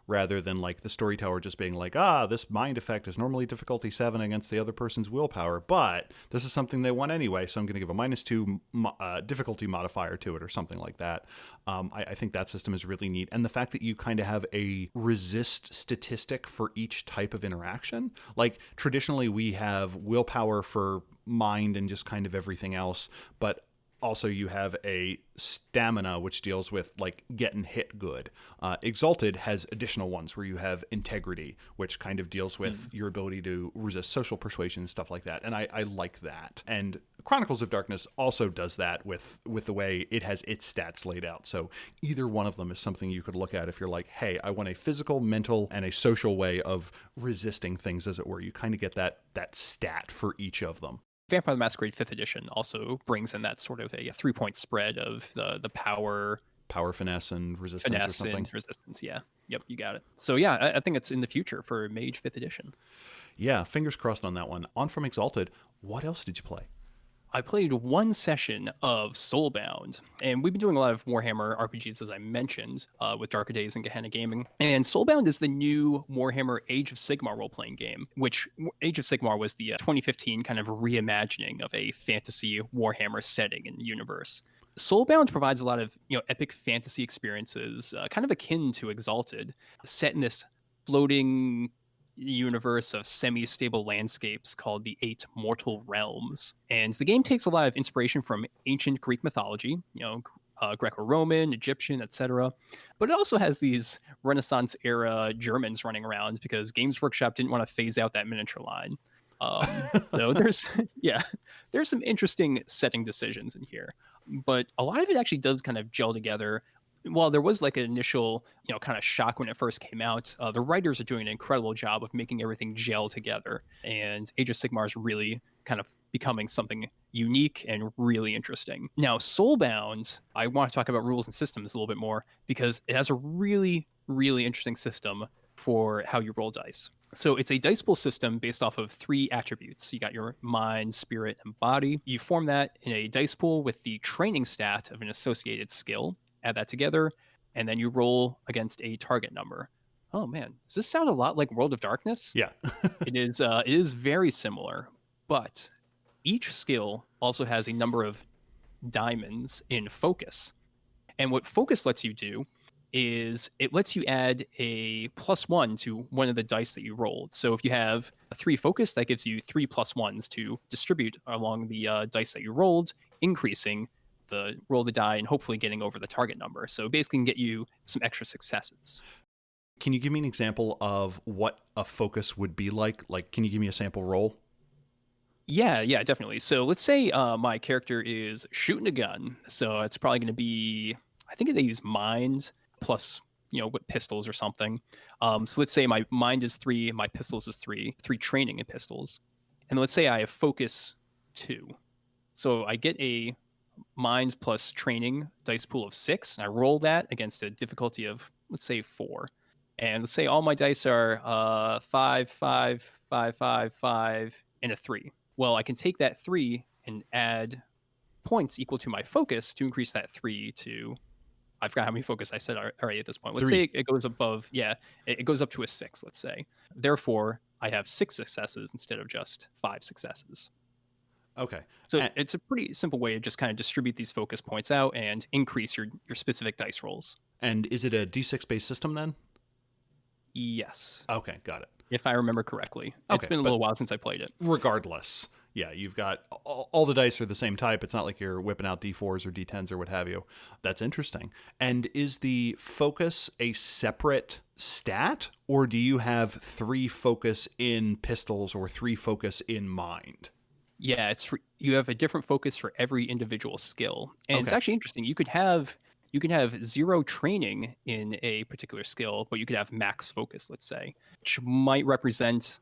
rather than like the storyteller just being like, this mind effect is normally difficulty 7 against the other person's willpower, but this is something they want anyway, so I'm going to give a -2 difficulty modifier to it or something like that. I think that system is really neat. And the fact that you kind of have a resist statistic for each type of interaction. Like traditionally we have willpower for mind and just kind of everything else, but also you have a stamina which deals with like getting hit good. Exalted has additional ones where you have integrity, which kind of deals with your ability to resist social persuasion and stuff like that, and I like that. And Chronicles of Darkness also does that with the way it has its stats laid out. So either one of them is something you could look at if you're like, hey, I want a physical, mental, and a social way of resisting things, as it were. You kind of get that stat for each of them. Vampire the Masquerade 5th edition also brings in that sort of a 3-point spread of the power, finesse, and resistance or something. And resistance. Yeah. Yep, you got it. So yeah, I think it's in the future for Mage 5th edition. Yeah, fingers crossed on that one. On from Exalted, what else did you play? I played one session of Soulbound, and we've been doing a lot of Warhammer RPGs, as I mentioned, with Darker Days and Gehenna Gaming. And Soulbound is the new Warhammer Age of Sigmar role-playing game, which Age of Sigmar was the 2015 kind of reimagining of a fantasy Warhammer setting and universe. Soulbound provides a lot of epic fantasy experiences, kind of akin to Exalted, set in this floating universe of semi-stable landscapes called the 8 Mortal Realms. And the game takes a lot of inspiration from ancient Greek mythology, Greco-Roman, Egyptian, etc. But it also has these Renaissance era Germans running around because Games Workshop didn't want to phase out that miniature line. So there's some interesting setting decisions in here, but a lot of it actually does kind of gel together. While there was like an initial, kind of shock when it first came out, the writers are doing an incredible job of making everything gel together. And Age of Sigmar is really kind of becoming something unique and really interesting. Now, Soulbound, I want to talk about rules and systems a little bit more because it has a really, really interesting system for how you roll dice. So it's a dice pool system based off of 3 attributes. You got your mind, spirit, and body. You form that in a dice pool with the training stat of an associated skill. Add that together, and then you roll against a target number. Oh man, does this sound a lot like World of Darkness? Yeah. It is very similar, but each skill also has a number of diamonds in focus. And what focus lets you do is it lets you add a +1 to one of the dice that you rolled. So if you have a 3 focus, that gives you 3 +1s to distribute along the dice that you rolled, increasing the roll the die and hopefully getting over the target number. So basically can get you some extra successes. Can you give me an example of what a focus would be like? Like, can you give me a sample roll? Yeah, definitely. So let's say my character is shooting a gun. So it's probably going to be, I think they use mind plus, with pistols or something. So let's say my mind is 3, my pistols is 3 training in pistols. And let's say I have focus 2. So I get a mind plus training dice pool of 6. And I roll that against a difficulty of, let's say, 4. And let's say all my dice are 5, 5, 5, 5, 5, and a 3. Well, I can take that 3 and add points equal to my focus to increase that 3 to, I forgot how many focus I said already at this point. Let's 3. say it goes above, it goes up to a 6, let's say. Therefore, I have 6 successes instead of just 5 successes. Okay. So it's a pretty simple way to just kind of distribute these focus points out and increase your specific dice rolls. And is it a D6 based system then? Yes. Okay, got it. If I remember correctly. It's been a little while since I played it. Regardless, yeah, you've got all the dice are the same type. It's not like you're whipping out D4s or D10s or what have you. That's interesting. And is the focus a separate stat, or do you have 3 focus in pistols or 3 focus in mind? Yeah, you have a different focus for every individual skill. And It's actually interesting. You could have 0 training in a particular skill, but you could have max focus, let's say, which might represent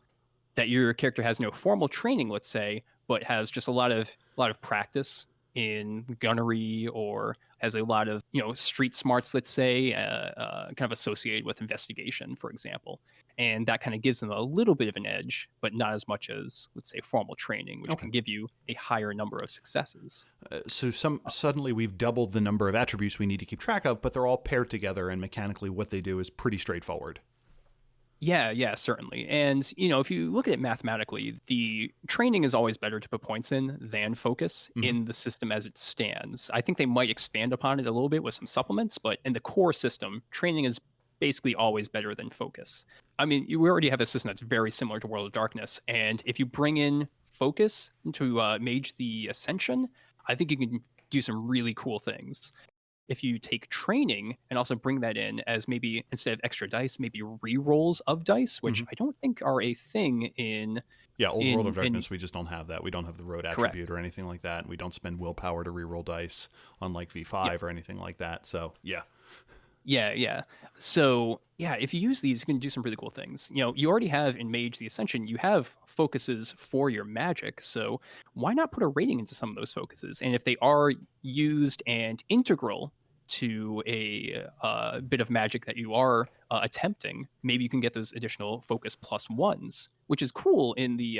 that your character has no formal training, let's say, but has just a lot of practice in gunnery, or has a lot of street smarts, let's say, kind of associated with investigation, for example. And that kind of gives them a little bit of an edge, but not as much as, let's say, formal training, which can give you a higher number of successes. So suddenly we've doubled the number of attributes we need to keep track of, but they're all paired together, and mechanically what they do is pretty straightforward. Yeah, certainly. And, if you look at it mathematically, the training is always better to put points in than focus Hmm. in the system as it stands. I think they might expand upon it a little bit with some supplements, but in the core system, training is basically always better than focus. I mean, we already have a system that's very similar to World of Darkness. And if you bring in focus into Mage the Ascension, I think you can do some really cool things. If you take training and also bring that in as maybe instead of extra dice, maybe re-rolls of dice, which Hmm. I don't think are a thing in Yeah, old World of in Darkness, we just don't have that. We don't have the road attribute correct. or anything like that. We don't spend willpower to reroll dice, unlike Yeah. V5 or anything like that. So yeah. Yeah. So, yeah, if you use these, you can do some really cool things. You already have in Mage the Ascension, you have focuses for your magic. So, why not put a rating into some of those focuses? And if they are used and integral to a bit of magic that you are attempting, maybe you can get those additional focus plus ones, which is cool in the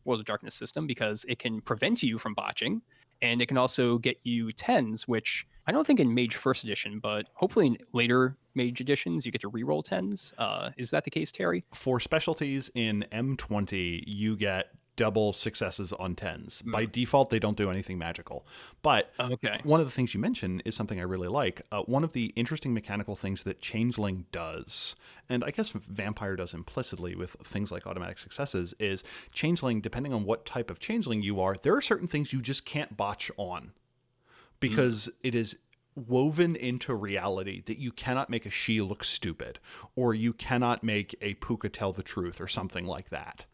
World of Darkness system because it can prevent you from botching and it can also get you tens, which I don't think in Mage First Edition, but hopefully in later Mage editions you get to reroll tens. Is that the case, Terry? For specialties in M20, you get double successes on tens. By Mm. default, they don't do anything magical. But Okay. one of the things you mentioned is something I really like. One of the interesting mechanical things that Changeling does, and I guess Vampire does implicitly with things like automatic successes, is Changeling, depending on what type of Changeling you are, there are certain things you just can't botch on Mm. because it is woven into reality that you cannot make a she look stupid or you cannot make a puka tell the truth or something like that.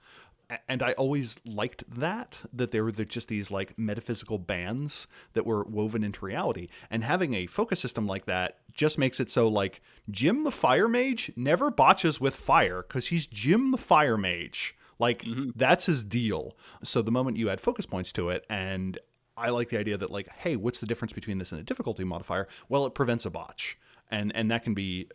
And I always liked that there were just these like metaphysical bands that were woven into reality. And having a focus system like that just makes it so like Jim the Fire Mage never botches with fire because he's Jim the Fire Mage. Like Hmm. that's his deal. So the moment you add focus points to it, and I like the idea that like, hey, what's the difference between this and a difficulty modifier? Well, it prevents a botch, and that can be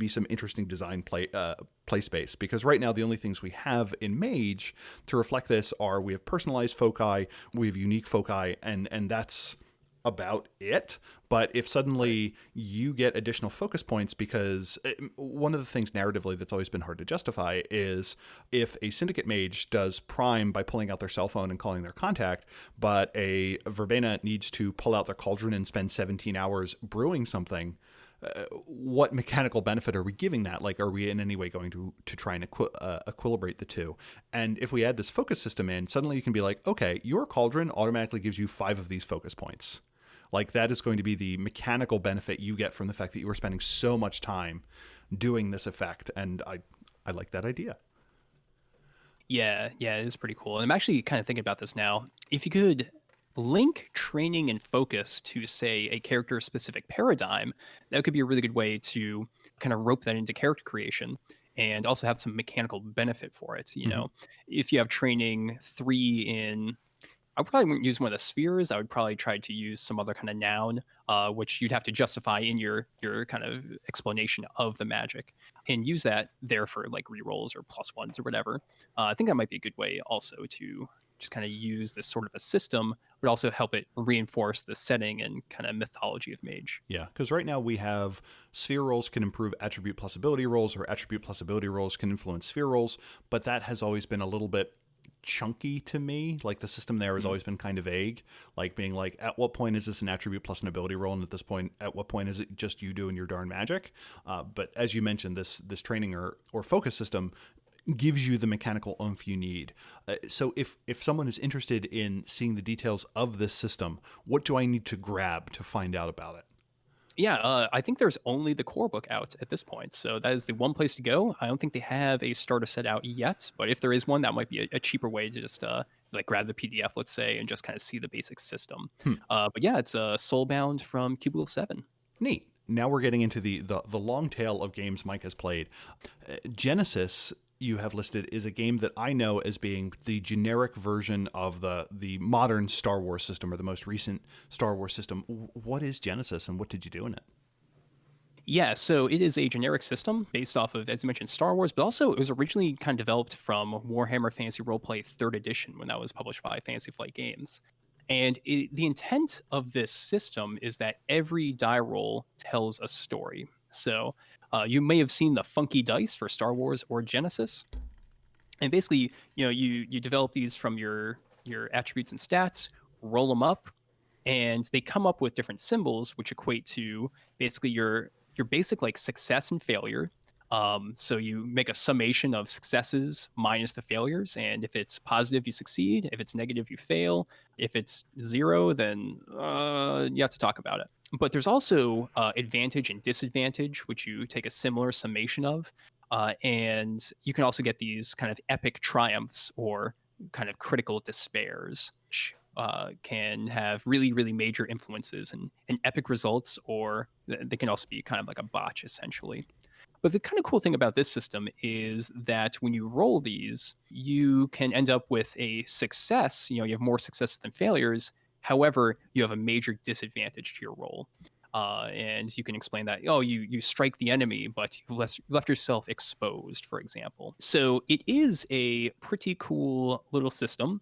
some interesting design play space because right now the only things we have in Mage to reflect this are we have personalized foci, we have unique foci, and that's about it. But if Right. suddenly you get additional focus points, because one of the things narratively that's always been hard to justify is if a syndicate mage does prime by pulling out their cell phone and calling their contact, but a verbena needs to pull out their cauldron and spend 17 hours brewing something, what mechanical benefit are we giving that? Like, are we in any way going to try and equilibrate the two? And if we add this focus system in, suddenly you can be like, okay, your cauldron automatically gives you 5 of these focus points. Like that is going to be the mechanical benefit you get from the fact that you are spending so much time doing this effect, and I like that idea. Yeah, it is pretty cool. And I'm actually kind of thinking about this now. If you could link training and focus to, say, a character specific paradigm, that could be a really good way to kind of rope that into character creation and also have some mechanical benefit for it. Hmm. If you have training three in I probably wouldn't use one of the spheres. I would probably try to use some other kind of noun, which you'd have to justify in your kind of explanation of the magic, and use that there for like rerolls or plus ones or whatever. I think that might be a good way also to just kind of use this sort of a system, but also help it reinforce the setting and kind of mythology of Mage. Yeah, because right now we have sphere rolls can improve attribute plus ability rolls, or attribute plus ability rolls can influence sphere rolls, but that has always been a little bit chunky to me. Like the system there has Mm. always been kind of vague, like being like, at what point is this an attribute plus an ability roll, and at this point, at what point is it just you doing your darn magic? But as you mentioned, this training or focus system gives you the mechanical oomph you need. So if someone is interested in seeing the details of this system, what do I need to grab to find out about it? Yeah, I think there's only the core book out at this point, so that is the one place to go. I don't think they have a starter set out yet, but if there is one, that might be a cheaper way to just like grab the PDF, let's say, and just kind of see the basic system. Hmm. But yeah, it's Soulbound from Cubicle 7. Neat. Now we're getting into the long tail of games Mike has played. Genesis, you have listed, is a game that I know as being the generic version of the modern Star Wars system or the most recent Star Wars system. What is Genesis and what did you do in it? Yeah, so it is a generic system based off of, as you mentioned, Star Wars, but also it was originally kind of developed from Warhammer Fantasy Roleplay 3rd Edition when that was published by Fantasy Flight Games. And the intent of this system is that every die roll tells a story. So You may have seen the funky dice for Star Wars or Genesis. And basically, you develop these from your attributes and stats, roll them up, and they come up with different symbols which equate to basically your basic like success and failure. So you make a summation of successes minus the failures, and if it's positive, you succeed. If it's negative, you fail. If it's zero, then you have to talk about it. But there's also advantage and disadvantage, which you take a similar summation of. And you can also get these kind of epic triumphs or kind of critical despairs, which can have really, really major influences and epic results, or they can also be kind of like a botch, essentially. But the kind of cool thing about this system is that when you roll these, you can end up with a success. You have more successes than failures. However, you have a major disadvantage to your roll. And you can explain that, oh, you strike the enemy, but you've left yourself exposed, for example. So it is a pretty cool little system.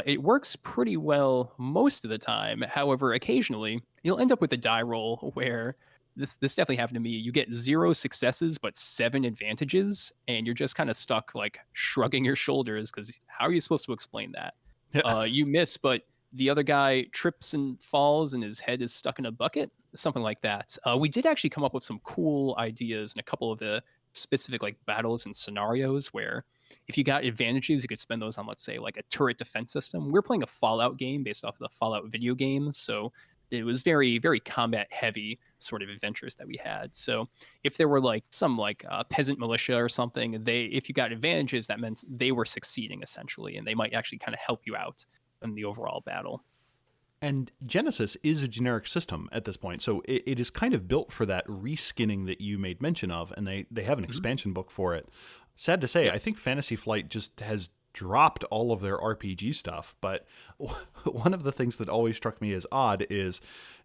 It works pretty well most of the time. However, occasionally you'll end up with a die roll where this definitely happened to me. You get 0 successes but 7 advantages, and you're just kind of stuck like shrugging your shoulders because how are you supposed to explain that? You miss, but the other guy trips and falls and his head is stuck in a bucket, something like that. We did actually come up with some cool ideas in a couple of the specific like battles and scenarios where if you got advantages, you could spend those on, let's say, like a turret defense system. We're playing a Fallout game based off of the Fallout video games, so it was very, very combat heavy sort of adventures that we had. So if there were like some like peasant militia or something, if you got advantages, that meant they were succeeding essentially, and they might actually kind of help you out in the overall battle. And Genesis is a generic system at this point, so it is kind of built for that reskinning that you made mention of, and they have an expansion book for it. Sad to say, I think Fantasy Flight just has dropped all of their RPG stuff, but one of the things that always struck me as odd is,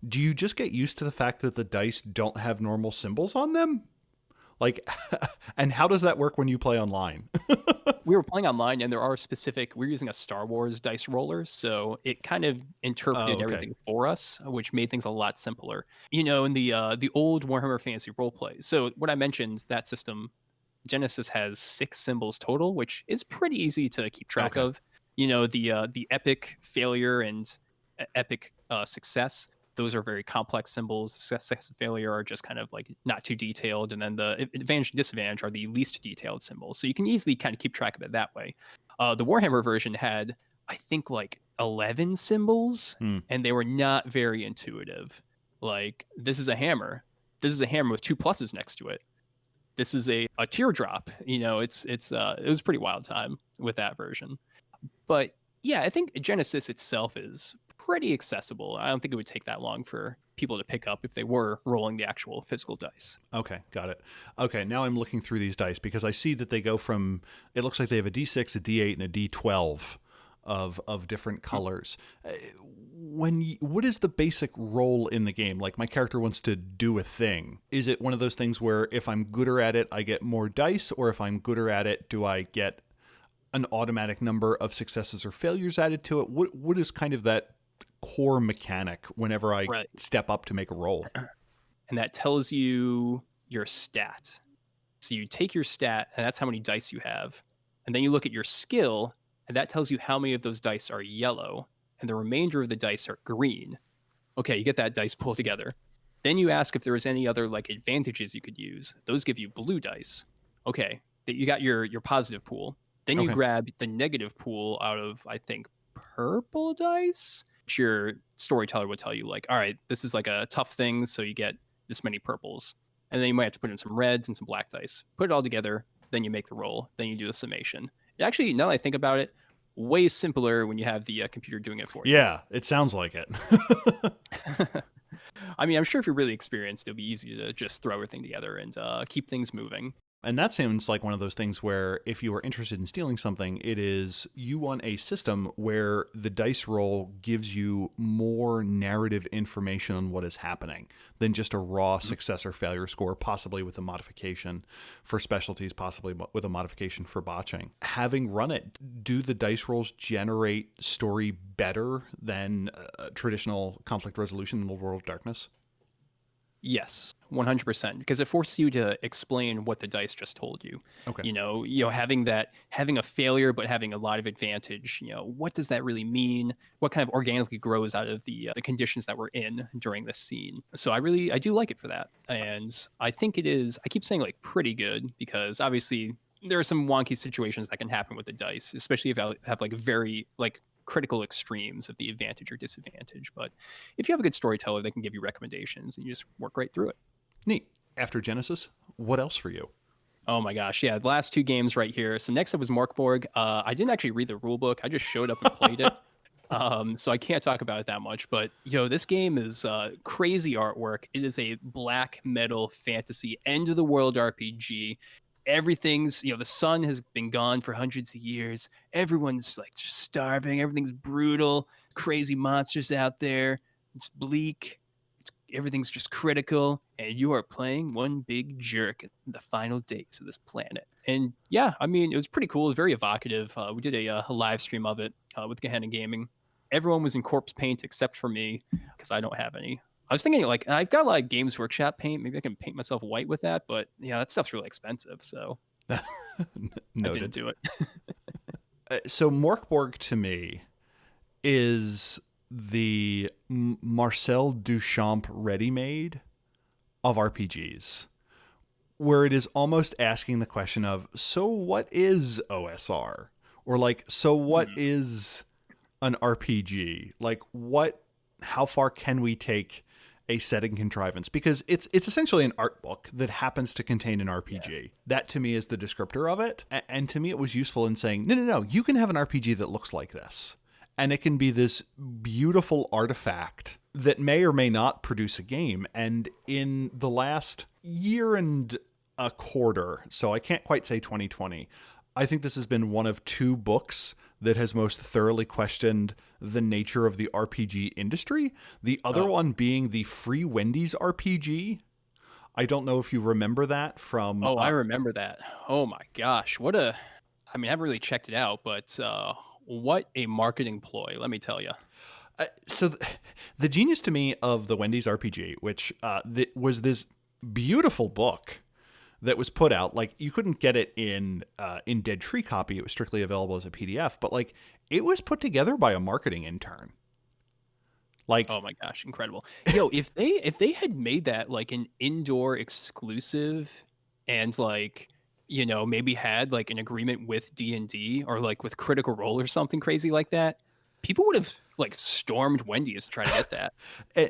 do you just get used to the fact that the dice don't have normal symbols on them? Like, and how does that work when you play online? We were playing online, and we're using a Star Wars dice roller, so it kind of interpreted everything for us, which made things a lot simpler. In the old Warhammer Fantasy roleplay. So what I mentioned, that system, Genesis has 6 symbols total, which is pretty easy to keep track of. The epic failure and epic success, those are very complex symbols. Success and failure are just kind of like not too detailed, and then the advantage and disadvantage are the least detailed symbols. So you can easily kind of keep track of it that way. The Warhammer version had, I think, like 11 symbols, and they were not very intuitive. Like, this is a hammer. This is a hammer with 2 pluses next to it. This is a teardrop. It was a pretty wild time with that version. But yeah, I think Genesis itself is pretty accessible. I don't think it would take that long for people to pick up if they were rolling the actual physical dice. Okay, got it. Okay, now I'm looking through these dice because I see that they go from, it looks like they have a D6, a D8, and a D12 of different colors. What is the basic role in the game? Like, my character wants to do a thing. Is it one of those things where if I'm gooder at it, I get more dice, or if I'm gooder at it, do I get an automatic number of successes or failures added to it? What is kind of that core mechanic whenever I step up to make a roll? And that tells you your stat. So you take your stat, and that's how many dice you have. And then you look at your skill, and that tells you how many of those dice are yellow, and the remainder of the dice are green. Okay, you get that dice pool together. Then you ask if there was any other like advantages you could use. Those give you blue dice. Okay, you got your positive pool. Then you grab the negative pool out of, I think, purple dice. Your storyteller would tell you, like, all right, this is like a tough thing, so you get this many purples. And then you might have to put in some reds and some black dice. Put it all together, then you make the roll, then you do the summation. Actually, now that I think about it, way simpler when you have the computer doing it for you. Yeah, it sounds like it. I mean, I'm sure if you're really experienced, it'll be easy to just throw everything together and keep things moving. And that sounds like one of those things where if you are interested in stealing something, it is you want a system where the dice roll gives you more narrative information on what is happening than just a raw success or failure score, possibly with a modification for specialties, possibly with a modification for botching. Having run it, do the dice rolls generate story better than traditional conflict resolution in the World of Darkness? Yes, 100%, because it forces you to explain what the dice just told you. Okay. Having a failure but having a lot of advantage. What does that really mean? What kind of organically grows out of the conditions that we're in during this scene? So I do like it for that, and I think it is. I keep saying like pretty good because obviously there are some wonky situations that can happen with the dice, especially if I have like very like critical extremes of the advantage or disadvantage. But if you have a good storyteller, they can give you recommendations and you just work right through it. Neat. After Genesis, what else for you? Oh my gosh, yeah, the last two games right here. So next up was Morkborg. I didn't actually read the rule book. I just showed up and played it. So I can't talk about it that much. But this game is crazy artwork. It is a black metal fantasy end of the world RPG. Everything's the sun has been gone for hundreds of years. Everyone's like just starving. Everything's brutal. Crazy monsters out there. It's bleak. Everything's just critical, and you are playing one big jerk in the final days of this planet. And yeah, I mean, it was pretty cool. It was very evocative. We did a live stream of it with Gehenna Gaming. Everyone was in corpse paint except for me because I don't have any. I was thinking like I've got a lot of Games Workshop paint. Maybe I can paint myself white with that, but yeah, that stuff's really expensive, so I didn't Noted. do it. So Morkborg to me is the Marcel Duchamp ready-made of RPGs, where it is almost asking the question of, so what is OSR? Or like, so what is an RPG? Like how far can we take a setting contrivance? Because it's essentially an art book that happens to contain an RPG. Yeah. That to me is the descriptor of it. And to me it was useful in saying, no, you can have an RPG that looks like this. And it can be this beautiful artifact that may or may not produce a game. And in the last year and a quarter, so I can't quite say 2020, I think this has been one of two books that has most thoroughly questioned the nature of the RPG industry. The other one being the Free Wendy's RPG. I don't know if you remember that from... I remember that. Oh my gosh. I haven't really checked it out, but what a marketing ploy, let me tell you. So the genius to me of the Wendy's RPG, which was this beautiful book that was put out, like you couldn't get it in Dead Tree copy. It was strictly available as a PDF, but like it was put together by a marketing intern. Like, oh my gosh, incredible. If they had made that like an indoor exclusive and like, maybe had like an agreement with D&D or like with Critical Role or something crazy like that, people would have like stormed Wendy's to try to get that.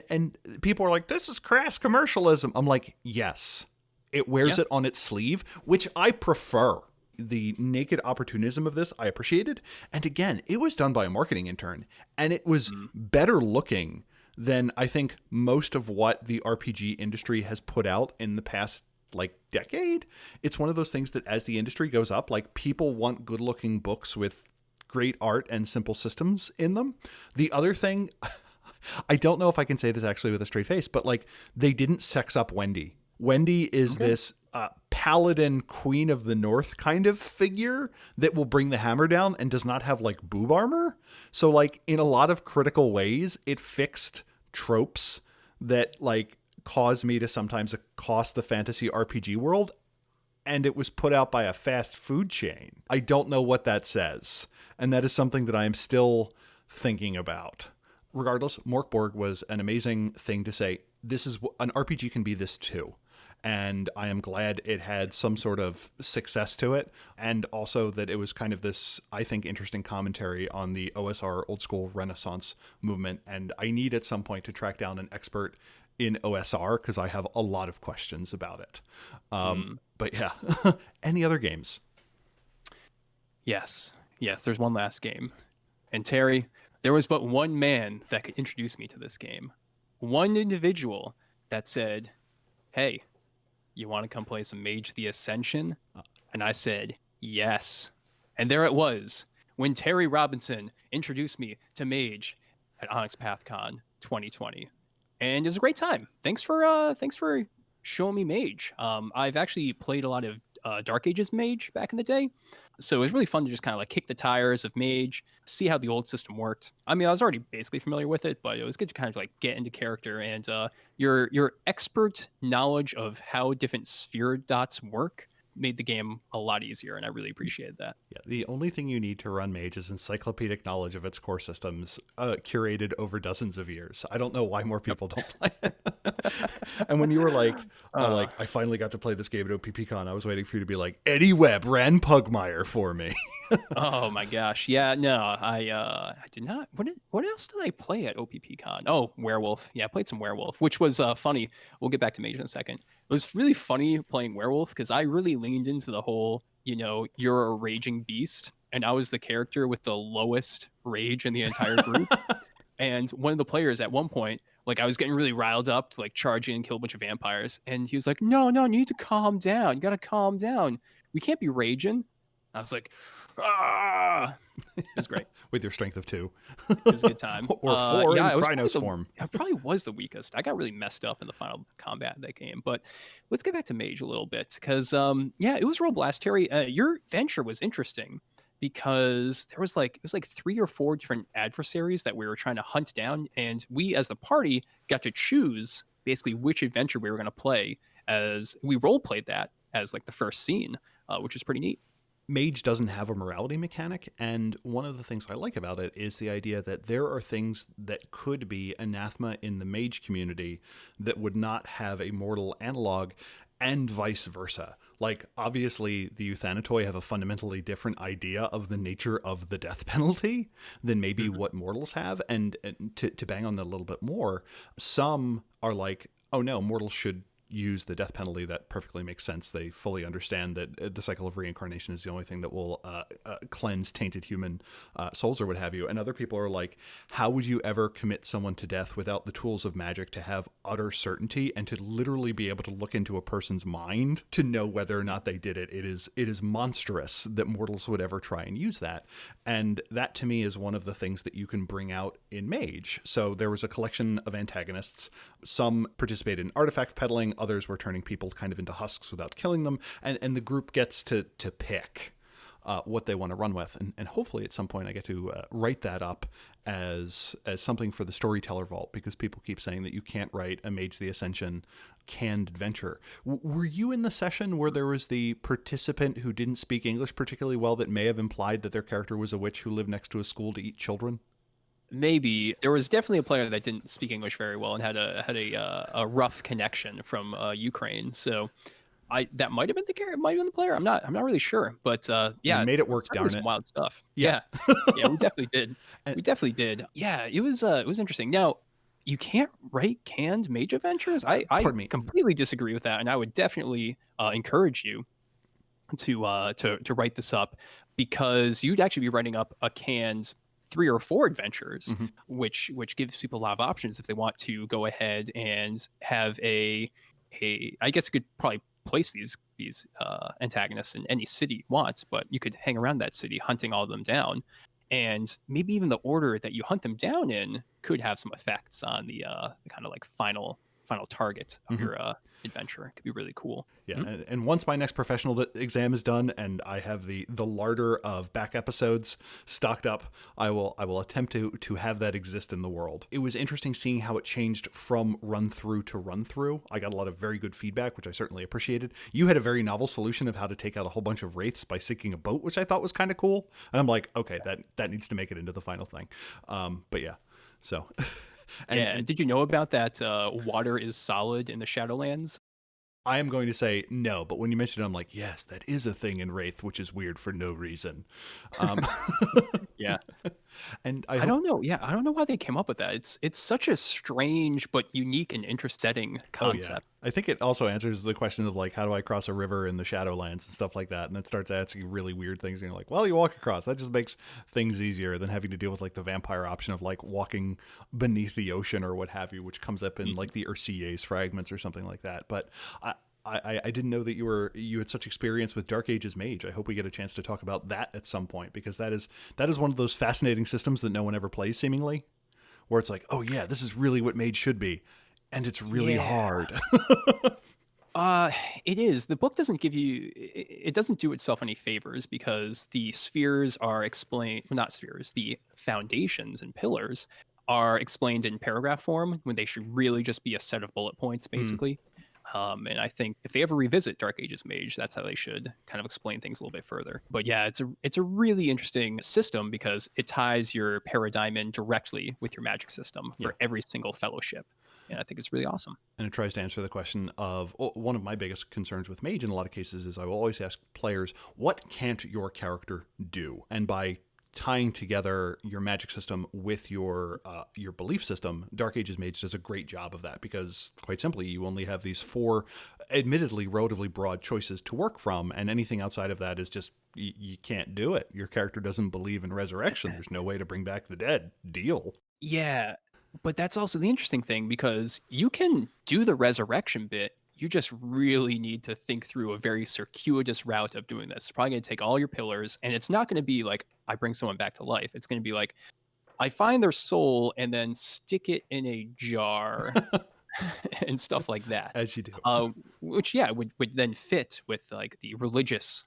and people are like, this is crass commercialism. I'm like, yes, it wears it on its sleeve, which I prefer. The naked opportunism of this, I appreciated. And again, it was done by a marketing intern, and it was better looking than I think most of what the RPG industry has put out in the past like decade. It's one of those things that as the industry goes up, like people want good looking books with great art and simple systems in them. The other thing, I don't know if I can say this actually with a straight face, but like they didn't sex up Wendy. Wendy is this paladin queen of the north kind of figure that will bring the hammer down and does not have like boob armor. So like in a lot of critical ways, it fixed tropes that like cause me to sometimes accost the fantasy RPG world. And it was put out by a fast food chain. I don't know what that says. And that is something that I am still thinking about. Regardless, Morkborg was an amazing thing to say. This is an RPG can be this too. And I am glad it had some sort of success to it. And also that it was kind of this, I think, interesting commentary on the OSR old school Renaissance movement. And I need at some point to track down an expert in OSR because I have a lot of questions about it. But yeah, any other games? Yes, there's one last game. And Terry, there was but one man that could introduce me to this game. One individual that said, hey, you want to come play some Mage the Ascension? And I said, yes. And there it was, when Terry Robinson introduced me to Mage at Onyx PathCon 2020. And it was a great time. Thanks for showing me Mage. I've actually played a lot of Dark Ages Mage back in the day. So it was really fun to just kind of like kick the tires of Mage, see how the old system worked. I mean, I was already basically familiar with it, but it was good to kind of like get into character, and your expert knowledge of how different sphere dots work made the game a lot easier, and I really appreciated that. Yeah, the only thing you need to run Mage is encyclopedic knowledge of its core systems, curated over dozens of years. I don't know why more Yep. people don't play it. And when you were Uh, I finally got to play this game at OPPCon, I was waiting for you to be like, Eddie Webb ran Pugmire for me. Oh my gosh. Yeah, no, I did not. What else did I play at OPPCon? Oh, Werewolf. Yeah, I played some Werewolf, which was funny. We'll get back to Mage in a second. It was really funny playing Werewolf because I really leaned into the whole, you're a raging beast, and I was the character with the lowest rage in the entire group. And one of the players at one point, like I was getting really riled up to like charge in and kill a bunch of vampires, and he was like, "No, no, you need to calm down. You got to calm down. We can't be raging." I was like, "Ah!" It was great. With your strength of 2. It was a good time. Or 4 Yeah, in it was Krynos form. I probably was the weakest. I got really messed up in the final combat of that game. But let's get back to Mage a little bit because, yeah, it was real blast, Terry. Your venture was interesting because there was like it was like 3 or 4 different adversaries that we were trying to hunt down, and we as the party got to choose basically which adventure we were going to play as we role played that as like the first scene, which is pretty neat. Mage doesn't have a morality mechanic, and one of the things I like about it is the idea that there are things that could be anathema in the Mage community that would not have a mortal analog, and vice versa. Like, obviously, the Euthanatoi have a fundamentally different idea of the nature of the death penalty than maybe what mortals have, and to bang on that a little bit more, some are like, oh no, mortals should use the death penalty. That perfectly makes sense. They fully understand that the cycle of reincarnation is the only thing that will cleanse tainted human souls or what have you. And other people are like, how would you ever commit someone to death without the tools of magic to have utter certainty and to literally be able to look into a person's mind to know whether or not they did it? It is monstrous that mortals would ever try and use that. And that to me is one of the things that you can bring out in Mage. So there was a collection of antagonists. Some participated in artifact peddling, others were turning people kind of into husks without killing them, and the group gets to pick what they want to run with, and hopefully at some point I get to write that up as something for the Storyteller Vault, because people keep saying that you can't write a Mage the Ascension canned adventure. Were you in the session where there was the participant who didn't speak English particularly well that may have implied that their character was a witch who lived next to a school to eat children? Maybe there was definitely a player that didn't speak English very well and had a rough connection from Ukraine. So that might have been the character, might have been the player. I'm not really sure, but yeah, We made it work, certainly darn some it. wild stuff. Yeah. Yeah, we definitely did. And- We definitely did. Yeah, it was interesting. Now you can't write canned Mage adventures. I Pardon me. completely disagree with that, and I would definitely encourage you to write this up, because you'd actually be writing up a canned 3 or 4 adventures, Mhm. which gives people a lot of options if they want to go ahead and have a I guess you could probably place these antagonists in any city you want, but you could hang around that city hunting all of them down, and maybe even the order that you hunt them down in could have some effects on the kind of like final target of Mhm. your adventure. It could be really cool. Yeah, and once my next professional exam is done and I have the larder of back episodes stocked up, I will attempt to have that exist in the world. It was interesting seeing how it changed from run through to run through. I got a lot of very good feedback, which I certainly appreciated. You had a very novel solution of how to take out a whole bunch of wraiths by sinking a boat, which I thought was kind of cool. And I'm like, okay, that needs to make it into the final thing. But yeah, so. And did you know about that? Water is solid in the Shadowlands. I am going to say no, but when you mentioned it, I'm like, yes, that is a thing in Wraith, which is weird for no reason. Yeah. And I don't know. Yeah, I don't know why they came up with that. It's such a strange but unique and interesting concept. I think it also answers the question of like, how do I cross a river in the Shadowlands and stuff like that, and then starts asking really weird things. And you're like, well, you walk across. That just makes things easier than having to deal with like the vampire option of like walking beneath the ocean or what have you, which comes up in like the Ursies fragments or something like that. But I didn't know that you had such experience with Dark Ages Mage. I hope we get a chance to talk about that at some point, because that is one of those fascinating systems that no one ever plays, seemingly, where it's like, oh yeah, this is really what Mage should be, and it's really hard. Uh, it is. The book doesn't give you it doesn't do itself any favors because the spheres are explained well, not spheres, the foundations and pillars are explained in paragraph form when they should really just be a set of bullet points, Hmm. basically. And I think if they ever revisit Dark Ages Mage, that's how they should kind of explain things a little bit further. But yeah, it's a really interesting system because it ties your paradigm in directly with your magic system Yeah. for every single fellowship. And I think it's really awesome. And it tries to answer the question of one of my biggest concerns with Mage in a lot of cases is I will always ask players, what can't your character do? And by tying together your magic system with your belief system, Dark Ages Mage does a great job of that because, quite simply, you only have these four, admittedly relatively broad choices to work from, and anything outside of that is just you can't do it. Your character doesn't believe in resurrection. There's no way to bring back the dead. Deal. Yeah, but that's also the interesting thing because you can do the resurrection bit. You just really need to think through a very circuitous route of doing this. It's probably going to take all your pillars, and it's not going to be like I bring someone back to life. It's going to be like I find their soul and then stick it in a jar and stuff like that. As you do. Which yeah would then fit with like the religious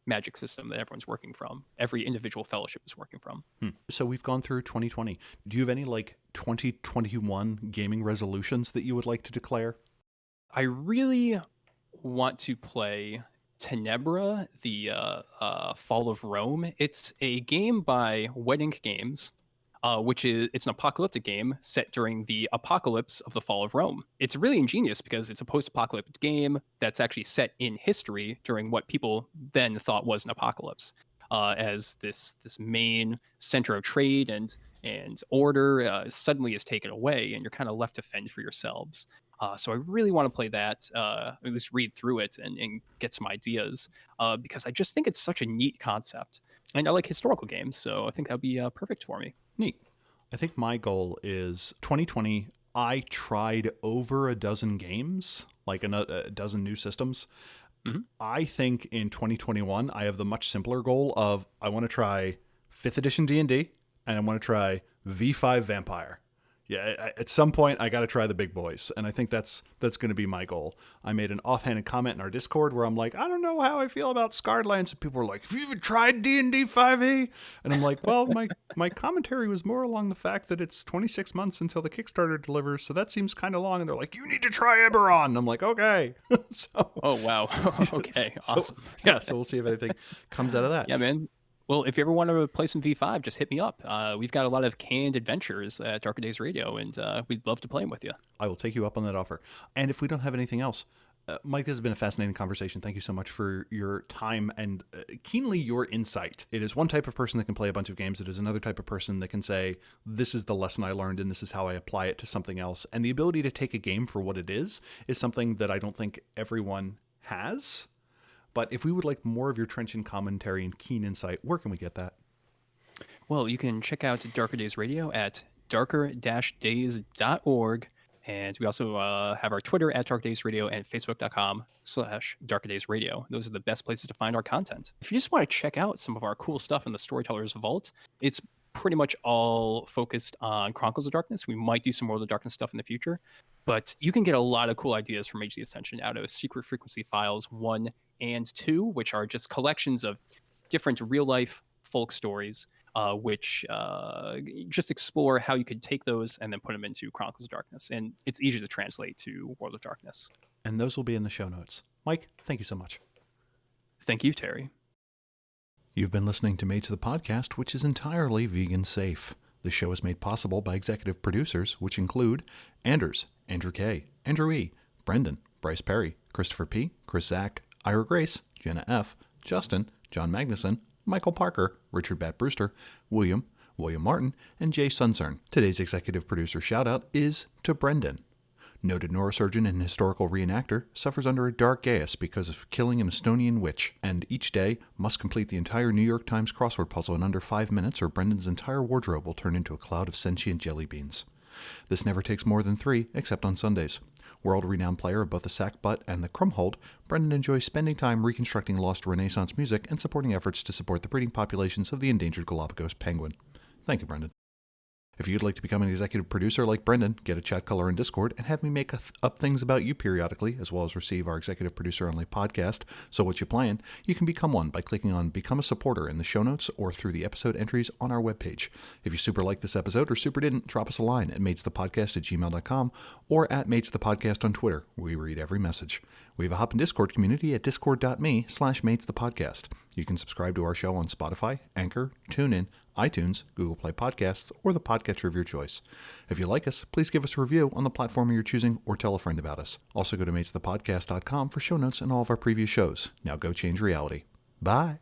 magic system that everyone's working from. Every individual fellowship is working from. So we've gone through 2020. Do you have any like 2021 gaming resolutions that you would like to declare? I really want to play Tenebra, the Fall of Rome. It's a game by Wet Ink Games, which is it's an apocalyptic game set during the apocalypse of the fall of Rome. It's really ingenious because it's a post-apocalyptic game that's actually set in history during what people then thought was an apocalypse, as this main center of trade and order suddenly is taken away, and you're kind of left to fend for yourselves. So I really want to play that, at least read through it and get some ideas, because I just think it's such a neat concept. And I like historical games, so I think that'd be perfect for me. Neat. I think my goal is 2020. I tried over a dozen games, like a dozen new systems. Mhm. I think in 2021, I have the much simpler goal of I want to try 5th edition D&D and I want to try V5 Vampire. Yeah, at some point I got to try the big boys, and I think that's going to be my goal. I made an offhanded comment in our Discord where I'm like, I don't know how I feel about Scarred Lands, and people were like, have you even tried D&D 5e? And I'm like, well, my commentary was more along the fact that it's 26 months until the Kickstarter delivers, so that seems kind of long. And they're like, you need to try Eberron. And I'm like, okay. So Oh wow. Okay, so, awesome. yeah, so we'll see if anything comes out of that. Yeah, man. Well, if you ever want to play some V5, just hit me up. We've got a lot of canned adventures at Darker Days Radio, and we'd love to play them with you. I will take you up on that offer. And if we don't have anything else, Mike, this has been a fascinating conversation. Thank you so much for your time and keenly your insight. It is one type of person that can play a bunch of games. It is another type of person that can say, this is the lesson I learned and this is how I apply it to something else. And the ability to take a game for what it is something that I don't think everyone has. But if we would like more of your trenchant commentary and keen insight, where can we get that? Well, you can check out Darker Days Radio at darker-days.org. And we also have our Twitter at Darker Days Radio and Facebook.com/Darker Days Radio. Those are the best places to find our content. If you just want to check out some of our cool stuff in the Storyteller's Vault, it's pretty much all focused on Chronicles of Darkness. We might do some more of the Darkness stuff in the future, but you can get a lot of cool ideas from Mage the Ascension out of Secret Frequency Files 1 and 2, which are just collections of different real-life folk stories, which just explore how you could take those and then put them into Chronicles of Darkness. And it's easy to translate to World of Darkness. And those will be in the show notes. Mike, thank you so much. Thank you, Terry. You've been listening to Mage the Podcast, which is entirely vegan safe. The show is made possible by executive producers, which include Anders, Andrew K., Andrew E., Brendan, Bryce Perry, Christopher P., Chris Zach, Ira Grace, Jenna F., Justin, John Magnuson, Michael Parker, Richard Bat Brewster, William Martin, and Jay Suncern. Today's executive producer shout-out is to Brendan. Noted neurosurgeon and historical reenactor, suffers under a dark gaze because of killing an Estonian witch, and each day must complete the entire New York Times crossword puzzle in under 5 minutes or Brendan's entire wardrobe will turn into a cloud of sentient jelly beans. This never takes more than 3, except on Sundays. World-renowned player of both the sackbut and the crumhold, Brendan enjoys spending time reconstructing lost Renaissance music and supporting efforts to support the breeding populations of the endangered Galapagos penguin. Thank you, Brendan. If you'd like to become an executive producer like Brendan, get a chat color in Discord, and have me make up things about you periodically, as well as receive our executive producer-only podcast, So What You Playin', you can become one by clicking on Become a Supporter in the show notes or through the episode entries on our webpage. If you super like this episode or super didn't, drop us a line at magethepodcast@gmail.com or at magethepodcast on Twitter. We read every message. We have a Hop in Discord community at discord.me/magethepodcast. You can subscribe to our show on Spotify, Anchor, TuneIn, iTunes, Google Play Podcasts, or the podcatcher of your choice. If you like us, please give us a review on the platform you're choosing or tell a friend about us. Also go to magethepodcast.com for show notes and all of our previous shows. Now go change reality. Bye.